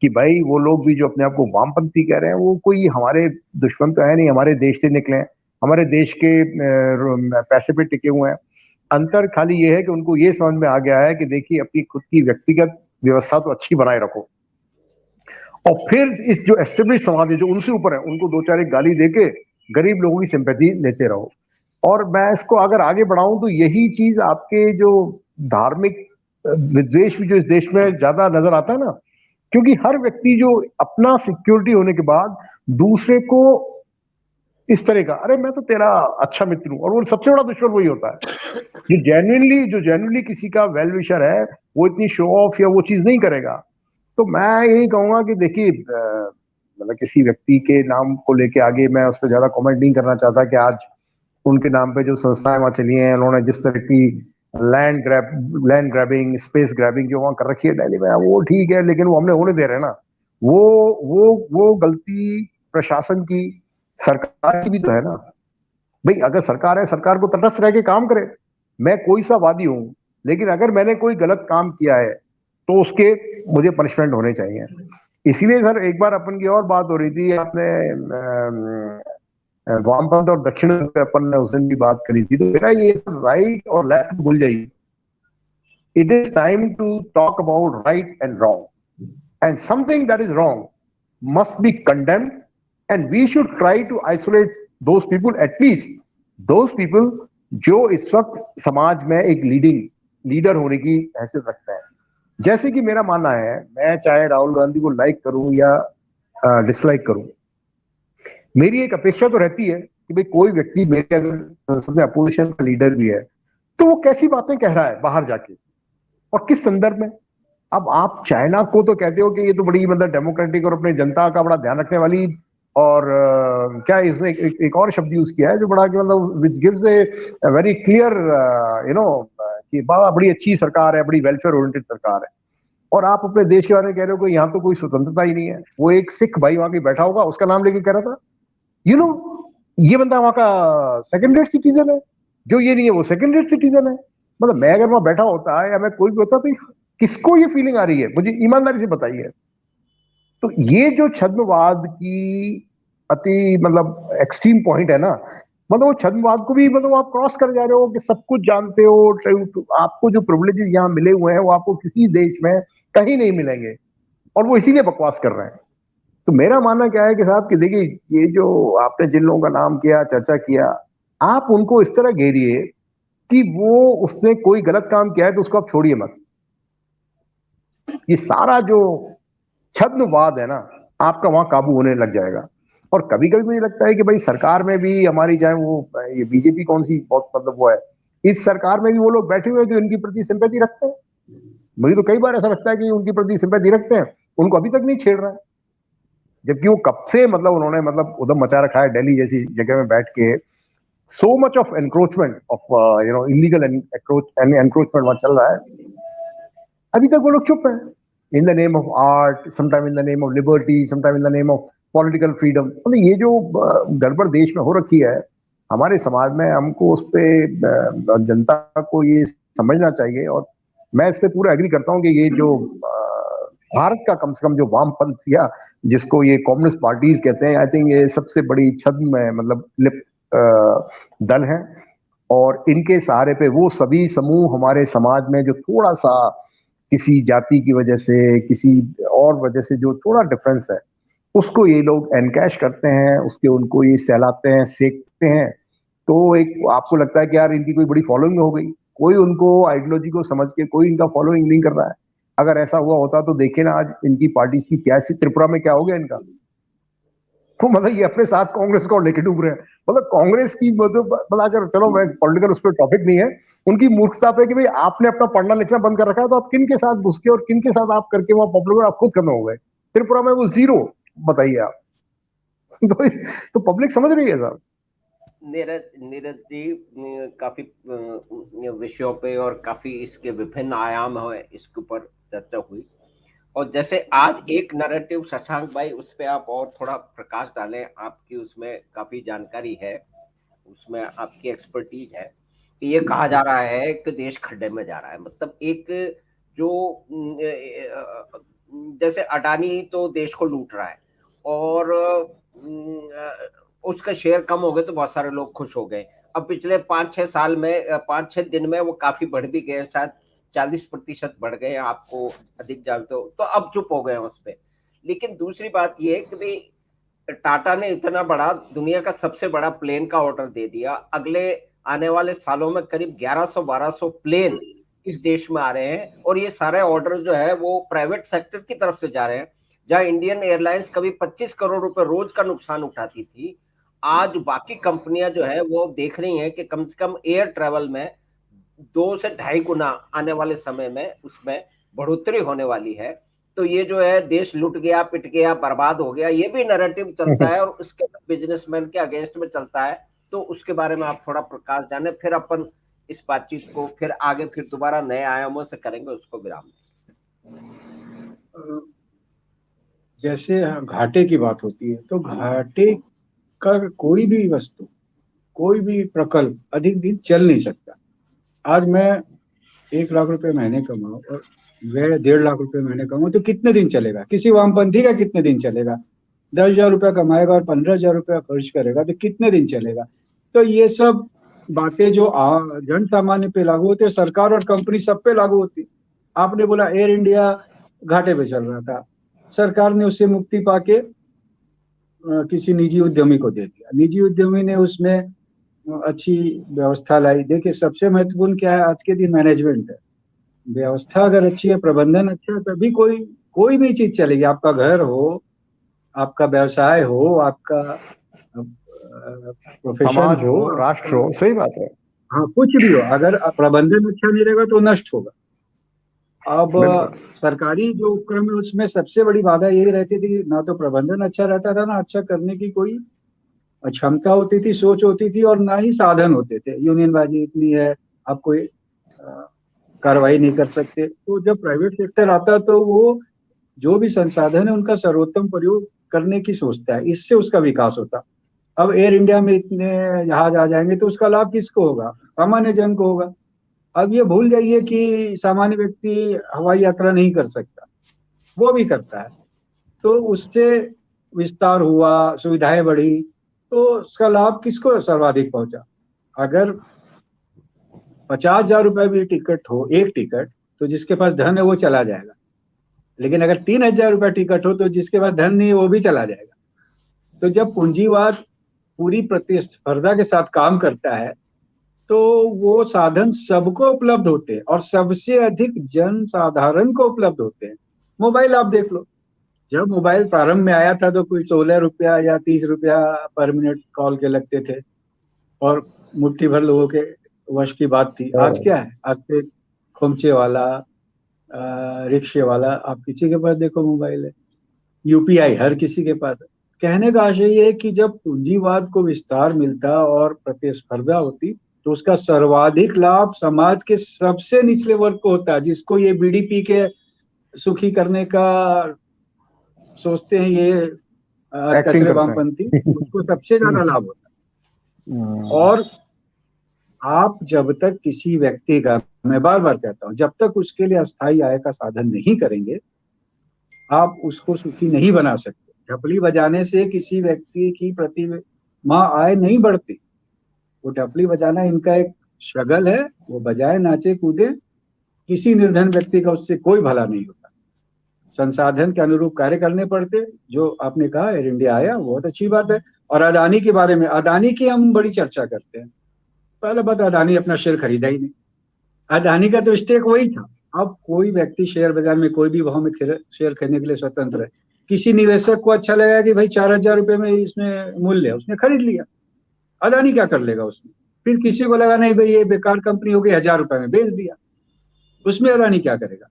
कि भाई वो लोग भी जो अपने आप को वामपंथी कह रहे हैं वो कोई हमारे दुश्मन तो है नहीं, हमारे देश से निकले हैं, हमारे देश के पैसे पे टिके हुए हैं। अंतर खाली ये है कि उनको ये समझ में आ गया है कि देखिए अपनी खुद की व्यक्तिगत व्यवस्था तो अच्छी बनाए रखो, और फिर इस जो एस्टेब्लिश समाज है जो उनसे ऊपर है उनको दो चार एक गाली देके गरीब लोगों की सिंपैथी लेते रहो। और मैं इसको अगर आगे बढ़ाऊं तो यही चीज आपके जो धार्मिक विद्वेष भी जो इस देश में ज्यादा नजर आता है ना, क्योंकि हर व्यक्ति जो अपना सिक्योरिटी होने के बाद दूसरे को इस तरह का, अरे मैं तो तेरा अच्छा मित्र हूं, और वो सबसे बड़ा दुश्मन वही होता है जो जेन्युइनली किसी का वेल विशर है, वो इतनी शो ऑफ या वो चीज नहीं करेगा। तो मैं यही कहूंगा कि देखिए, मतलब किसी व्यक्ति के नाम को लेके आगे मैं उस पर ज्यादा कमेंट नहीं करना चाहता कि आज उनके नाम पे जो संस्थाएं वहां चली हैं, उन्होंने जिस तरह की लैंड ग्रैबिंग, स्पेस ग्रैबिंग जो वहां कर रखी है दिल्ली में, वो ठीक है, लेकिन वो हमने होने दे रहे हैं ना। वो वो गलती प्रशासन की, सरकार की भी तो है ना। भाई अगर सरकार है, सरकार को तटस्थ रह के काम करे। मैं कोई सा वादी हूं, लेकिन अगर मैंने कोई गलत काम किया है तो उसके मुझे पनिशमेंट होने चाहिए। इसीलिए सर, एक बार अपन की और बात हो रही थी, आपने वामपंथ और दक्षिण पे अपन ने उस दिन भी बात करी थी, तो मेरा ये राइट और लेफ्ट भूल जाइए। It is time to talk about right and wrong, and something that is wrong must be condemned, and we should try to isolate those people, at least those people जो इस वक्त समाज में एक लीडर होने की हैसियत रखते हैं। जैसे कि मेरा मानना है, मैं चाहे राहुल गांधी को लाइक करूं या डिसलाइक करूं, मेरी एक अपेक्षा तो रहती है कि भाई कोई व्यक्ति मेरे अगर संसद में अपोजिशन का लीडर भी है, तो वो कैसी बातें कह रहा है बाहर जाके और किस संदर्भ में। अब आप चाइना को तो कहते हो कि ये तो बड़ी मतलब डेमोक्रेटिक और अपने जनता का बड़ा ध्यान रखने वाली, और क्या इसने एक और शब्द यूज किया है जो बड़ा कि मतलब which gives a very clear कि बड़ी अच्छी सरकार है, बड़ी वेलफेयर ओरिएंटेड सरकार है। और आप अपने देश के बारे में कह रहे हो कि यहाँ तो कोई स्वतंत्रता ही नहीं है। वो एक सिख भाई वहां के बैठा होगा, उसका नाम लेके कह रहा था, यू नो ये बंदा वहां का सेकंड रेट सिटीजन है, जो ये नहीं है वो सेकंड रेट सिटीजन है। मतलब मैं अगर वहां बैठा होता या मैं कोई भी होता, तो किसको ये फीलिंग आ रही है, मुझे ईमानदारी से बताइए। तो ये जो छद्मवाद की अति मतलब एक्सट्रीम पॉइंट है ना, मतलब वो छद्मवाद को भी मतलब आप क्रॉस कर जा रहे हो कि सब कुछ जानते हो, आपको जो प्रिविलेजेस यहाँ मिले हुए हैं वो आपको किसी देश में कहीं नहीं मिलेंगे, और वो इसीलिए बकवास कर रहे हैं। तो मेरा मानना क्या है कि साहब कि देखिए, ये जो आपने जिन लोगों का नाम किया, चर्चा किया, आप उनको इस तरह घेरिए कि वो उसने कोई गलत काम किया है तो उसको आप छोड़िए मत। ये सारा जो छद्मवाद है ना, आपका वहां काबू होने लग जाएगा। और कभी कभी मुझे लगता है कि भाई सरकार में भी हमारी, चाहे वो ये बीजेपी कौन सी बहुत मतलब वो है, इस सरकार में भी वो लोग बैठे हुए हैं जो इनकी प्रति सिंपैथी रखते हैं। मुझे तो कई बार ऐसा लगता है कि उनकी प्रति सिंपैथी रखते हैं, उनको अभी तक नहीं छेड़ रहा है, जबकि वो कब से मतलब उन्होंने मतलब उधम मचा रखा है दिल्ली जैसी जगह में बैठ के। So much of encroachment of illegal encroachment वहां चल रहा है, अभी तक वो लोग चुप है। In the name of art, sometime in the name of liberty, sometime in the name of political freedom. मतलब ये जो गड़बड़ देश में हो रखी है हमारे समाज में, हमको उस पर जनता को ये समझना चाहिए। और मैं इससे पूरा एग्री करता हूँ कि ये जो भारत का कम से कम जो वामपंथ या जिसको ये कम्युनिस्ट पार्टीज कहते हैं, आई थिंक ये सबसे बड़ी छद्म है, मतलब लिप दल है। और इनके सहारे पे वो सभी समूह हमारे समाज में जो थोड़ा सा किसी जाति की वजह से, किसी और वजह से जो थोड़ा डिफरेंस है, उसको ये लोग एनकैश करते हैं, उसके उनको ये सहलाते हैं, सेकते हैं। तो एक आपको लगता है कि यार इनकी कोई बड़ी फॉलोइंग हो गई, कोई उनको आइडियोलॉजी को समझ के कोई इनका फॉलोइंग नहीं कर रहा है। अगर ऐसा हुआ होता तो देखिए ना आज इनकी पार्टी की क्या, त्रिपुरा में क्या हो गया इनका। तो मतलब ये अपने साथ कांग्रेस को लेके डूब रहे हैं। मतलब कांग्रेस की मतलब अगर चलो मैं पॉलिटिकल उस पर टॉपिक नहीं है, उनकी मूर्खता पे कि भाई आपने अपना पढ़ना लिखना बंद कर रखा है, तो आप किन के साथ घुस के और किन के साथ आप करके वहां पॉपुलर आप खुद खत्म हो गए। त्रिपुरा में वो जीरो, बताइए आप। तो पब्लिक समझ रही है साहब। नीरज जी काफी विषयों पे और काफी इसके विभिन्न आयाम है, इसके ऊपर चर्चा हुई। और जैसे आज एक नैरेटिव, शशांक भाई उस पे आप और थोड़ा प्रकाश डालें, आपकी उसमें काफी जानकारी है, उसमें आपकी एक्सपर्टीज है कि ये कहा जा रहा है कि देश खड्डे में जा रहा है। मतलब एक जो जैसे अडानी तो देश को लूट रहा है और उसका शेयर कम हो गए तो बहुत सारे लोग खुश हो गए। अब पिछले 5-6 साल में, 5-6 दिन में वो काफी बढ़ भी गए, शायद 40% बढ़ गए, आपको अधिक जानते हो, तो अब चुप हो गए उस पर। लेकिन दूसरी बात ये है कि भाई टाटा ने इतना बड़ा, दुनिया का सबसे बड़ा प्लेन का ऑर्डर दे दिया। अगले आने वाले सालों में करीब 1100-1200 प्लेन इस देश में आ रहे हैं, और ये सारे ऑर्डर जो है वो प्राइवेट सेक्टर की तरफ से जा रहे हैं। जहां इंडियन एयरलाइंस कभी 25 करोड़ रुपए रोज का नुकसान उठाती थी, आज बाकी कंपनियां जो है वो देख रही हैं कि कम से कम एयर ट्रैवल में 2 से ढाई गुना आने वाले समय में उसमें बढ़ोतरी होने वाली है। तो ये जो है देश लुट गया, पिट गया, बर्बाद हो गया, ये भी नैरेटिव चलता है और उसके बिजनेसमैन के अगेंस्ट में चलता है। तो उसके बारे में आप थोड़ा प्रकाश डालें, फिर अपन इस बातचीत को फिर आगे फिर दोबारा नए आयामों से करेंगे, उसको विराम दें। जैसे घाटे की बात होती है, तो घाटे का कोई भी वस्तु, कोई भी प्रकल्प अधिक दिन चल नहीं सकता। आज मैं 1 लाख रुपए महीने कमाऊं और वह 1.5 लाख रुपए महीने कमाऊं तो कितने दिन चलेगा? किसी वामपंथी का कितने दिन चलेगा? 10,000 रुपया कमाएगा और 15,000 रुपया खर्च करेगा तो कितने दिन चलेगा? तो ये सब बातें जो जन सामान्य पे लागू होती है, सरकार और कंपनी सब पे लागू होती है। आपने बोला एयर इंडिया घाटे पे चल रहा था, सरकार ने उससे मुक्ति पाके किसी निजी उद्यमी को दे दिया। निजी उद्यमी ने उसमें अच्छी व्यवस्था लाई। देखिए, सबसे महत्वपूर्ण क्या है आज के दिन? मैनेजमेंट है। व्यवस्था अगर अच्छी है, प्रबंधन अच्छा है, तभी कोई भी चीज चलेगी। आपका घर हो, आपका व्यवसाय हो, आपका प्रोफेशन हो, राष्ट्र हो, सही बात है। हाँ, कुछ भी हो, अगर प्रबंधन अच्छा नहीं रहेगा तो नष्ट होगा। अब सरकारी जो उपक्रम है उसमें सबसे बड़ी बाधा यही रहती थी, ना तो प्रबंधन अच्छा रहता था, ना अच्छा करने की कोई क्षमता होती थी, सोच होती थी, और ना ही साधन होते थे। यूनियनबाजी इतनी है, आप कोई कार्रवाई नहीं कर सकते। तो जब प्राइवेट सेक्टर आता तो वो जो भी संसाधन है उनका सर्वोत्तम प्रयोग करने की सोचता है, इससे उसका विकास होता। अब एयर इंडिया में इतने जहाज आ जाएंगे तो उसका लाभ किसको होगा? सामान्य जन को होगा। अब ये भूल जाइए कि सामान्य व्यक्ति हवाई यात्रा नहीं कर सकता, वो भी करता है। तो उससे विस्तार हुआ, सुविधाएं बढ़ी, तो उसका लाभ किसको सर्वाधिक पहुंचा? अगर 50,000 रुपए भी टिकट हो, एक टिकट, तो जिसके पास धन है वो चला जाएगा। लेकिन अगर 3,000 रुपए टिकट हो तो जिसके पास धन नहीं है वो भी चला जाएगा। तो जब पूंजीवाद पूरी प्रतिस्पर्धा के साथ काम करता है तो वो साधन सबको उपलब्ध होते हैं और सबसे अधिक जन साधारण को उपलब्ध होते हैं। मोबाइल आप देख लो, जब मोबाइल प्रारंभ में आया था तो कोई 16 रुपया या 30 रुपया पर मिनट कॉल के लगते थे और मुट्ठी भर लोगों के वश की बात थी। आज क्या है? आज से खोमचे वाला, रिक्शे वाला, आप किसी के पास देखो मोबाइल है। यूपीआई हर किसी के पास है। कहने का आशय ये है कि जब पूंजीवाद को विस्तार मिलता और प्रतिस्पर्धा होती तो उसका सर्वाधिक लाभ समाज के सबसे निचले वर्ग को होता है, जिसको ये बीडीपी के सुखी करने का सोचते हैं ये कचरे वामपंथी, उसको सबसे ज्यादा लाभ होता है। और आप जब तक किसी व्यक्ति का, मैं बार बार कहता हूं, जब तक उसके लिए अस्थायी आय का साधन नहीं करेंगे आप उसको सुखी नहीं बना सकते। ढपली बजाने से किसी व्यक्ति की प्रति माह आय नहीं बढ़ती। वो ढपली बजाना इनका एक शगल है, वो बजाए, नाचे, कूदे, किसी निर्धन व्यक्ति का उससे कोई भला नहीं होता। संसाधन के अनुरूप कार्य करने पड़ते। जो आपने कहा एयर इंडिया आया, बहुत अच्छी बात है। और अदानी के बारे में, अदानी की हम बड़ी चर्चा करते हैं। पहले बात, अदानी अपना शेयर खरीदा ही नहीं। अदानी का तो स्टेक वही था। अब कोई व्यक्ति शेयर बाजार में कोई भी भाव में शेयर खरीदने के लिए स्वतंत्र है। किसी निवेशक को अच्छा लगा कि भाई 4,000 रुपए में इसमें मूल्य है, उसने खरीद लिया। अदानी क्या कर लेगा उसमें? फिर किसी को लगा नहीं भाई ये बेकार कंपनी हो गई, 1,000 रुपए में बेच दिया, उसमें अदानी क्या करेगा?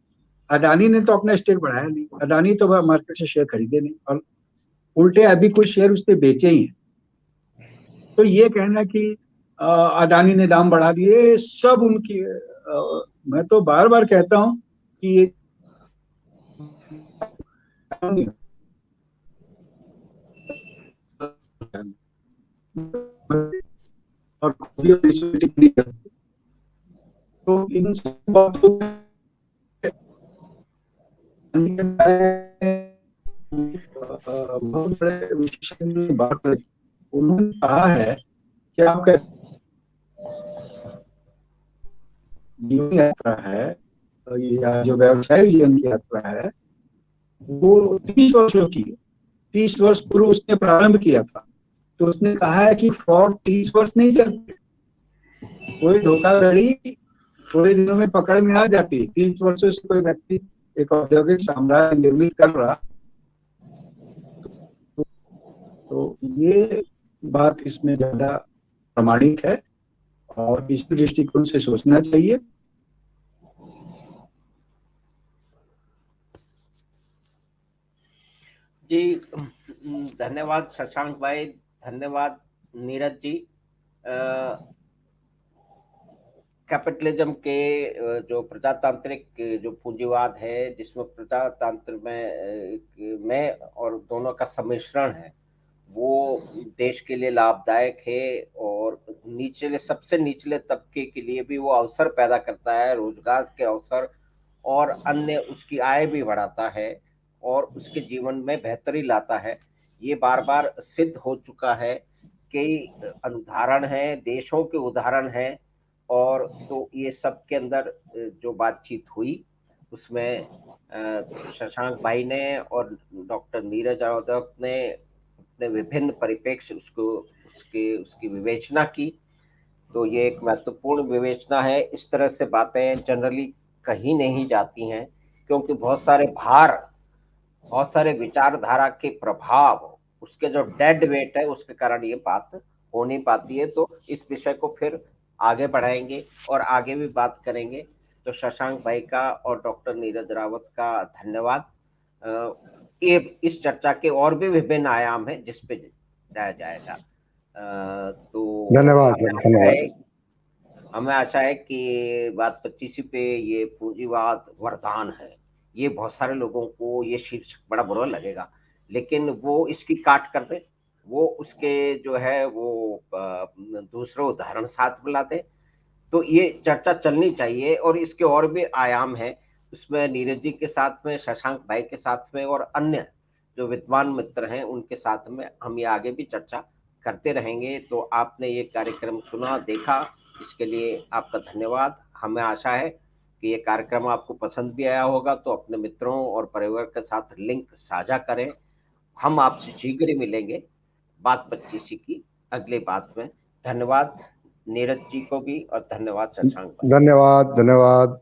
अदानी ने तो अपना स्टेक बढ़ाया नहीं, अदानी तो मार्केट से शेयर खरीदे नहीं, और उल्टे अभी कुछ शेयर उसने बेचे ही हैं। तो ये कहना कि अदानी ने दाम बढ़ा दिए, सब उनकी, मैं तो बार बार कहता हूं कि ये और तो इन सब बातों बहुत बड़े विशेषज्ञ बात है। उन्होंने कहा है कि आपका जीवन यात्रा है या जो व्यवसायिक जीवन की यात्रा है वो 30 वर्षों की है। 30 वर्ष पूर्व उसने प्रारंभ किया था, तो उसने कहा है कि फ्रॉड 30 वर्ष नहीं चलते। कोई धोखाधड़ी थोड़े दिनों में पकड़ में आ जाती है। 30 वर्षों से कोई व्यक्ति एक औद्योगिक साम्राज्य निर्मित कर रहा, तो ये बात इसमें ज्यादा प्रमाणिक है और इस दृष्टिकोण से सोचना चाहिए। जी, धन्यवाद शशांक भाई, धन्यवाद नीरज जी। कैपिटलिज्म के जो प्रजातांत्रिक जो पूंजीवाद है, जिसमें प्रजातंत्र में और दोनों का सम्मिश्रण है, वो देश के लिए लाभदायक है और निचले, सबसे निचले तबके के लिए भी वो अवसर पैदा करता है, रोजगार के अवसर, और अन्य उसकी आय भी बढ़ाता है और उसके जीवन में बेहतरी लाता है। ये बार बार सिद्ध हो चुका है, कई उदाहरण हैं, देशों के उदाहरण हैं। और तो ये सब के अंदर जो बातचीत हुई उसमें शशांक भाई ने और डॉक्टर नीरज यादव ने अपने विभिन्न परिप्रेक्ष्य उसको उसकी विवेचना की। तो ये एक महत्वपूर्ण विवेचना है। इस तरह से बातें जनरली कहीं नहीं जाती हैं, क्योंकि बहुत सारे विचारधारा के प्रभाव, उसके जो डेड वेट है, उसके कारण ये बात हो नहीं पाती है। तो इस विषय को फिर आगे बढ़ाएंगे और आगे भी बात करेंगे। तो शशांक भाई का और डॉक्टर नीरज रावत का धन्यवाद। ये इस चर्चा के और भी विभिन्न आयाम हैं जिस पे जाया जाएगा। तो धन्यवाद सर, धन्यवाद। हमें आशा है कि बात 25 पे ये पूंजीवाद वरदान है, ये बहुत सारे लोगों को ये शीर्षक बड़ा बुरा लगेगा, लेकिन वो इसकी काट कर दे, वो उसके जो है वो दूसरे उदाहरण साथ मिला दे। तो ये चर्चा चलनी चाहिए और इसके और भी आयाम हैं, उसमें नीरज जी के साथ में, शशांक भाई के साथ में और अन्य जो विद्वान मित्र हैं उनके साथ में हम ये आगे भी चर्चा करते रहेंगे। तो आपने ये कार्यक्रम सुना, देखा, इसके लिए आपका धन्यवाद। हमें आशा है कि ये कार्यक्रम आपको पसंद भी आया होगा, तो अपने मित्रों और परिवार के साथ लिंक साझा करें। हम आपसे शीघ्र ही मिलेंगे बात 25 की अगले बात में। धन्यवाद नीरज जी को भी और धन्यवाद शशांक भाई। धन्यवाद, धन्यवाद।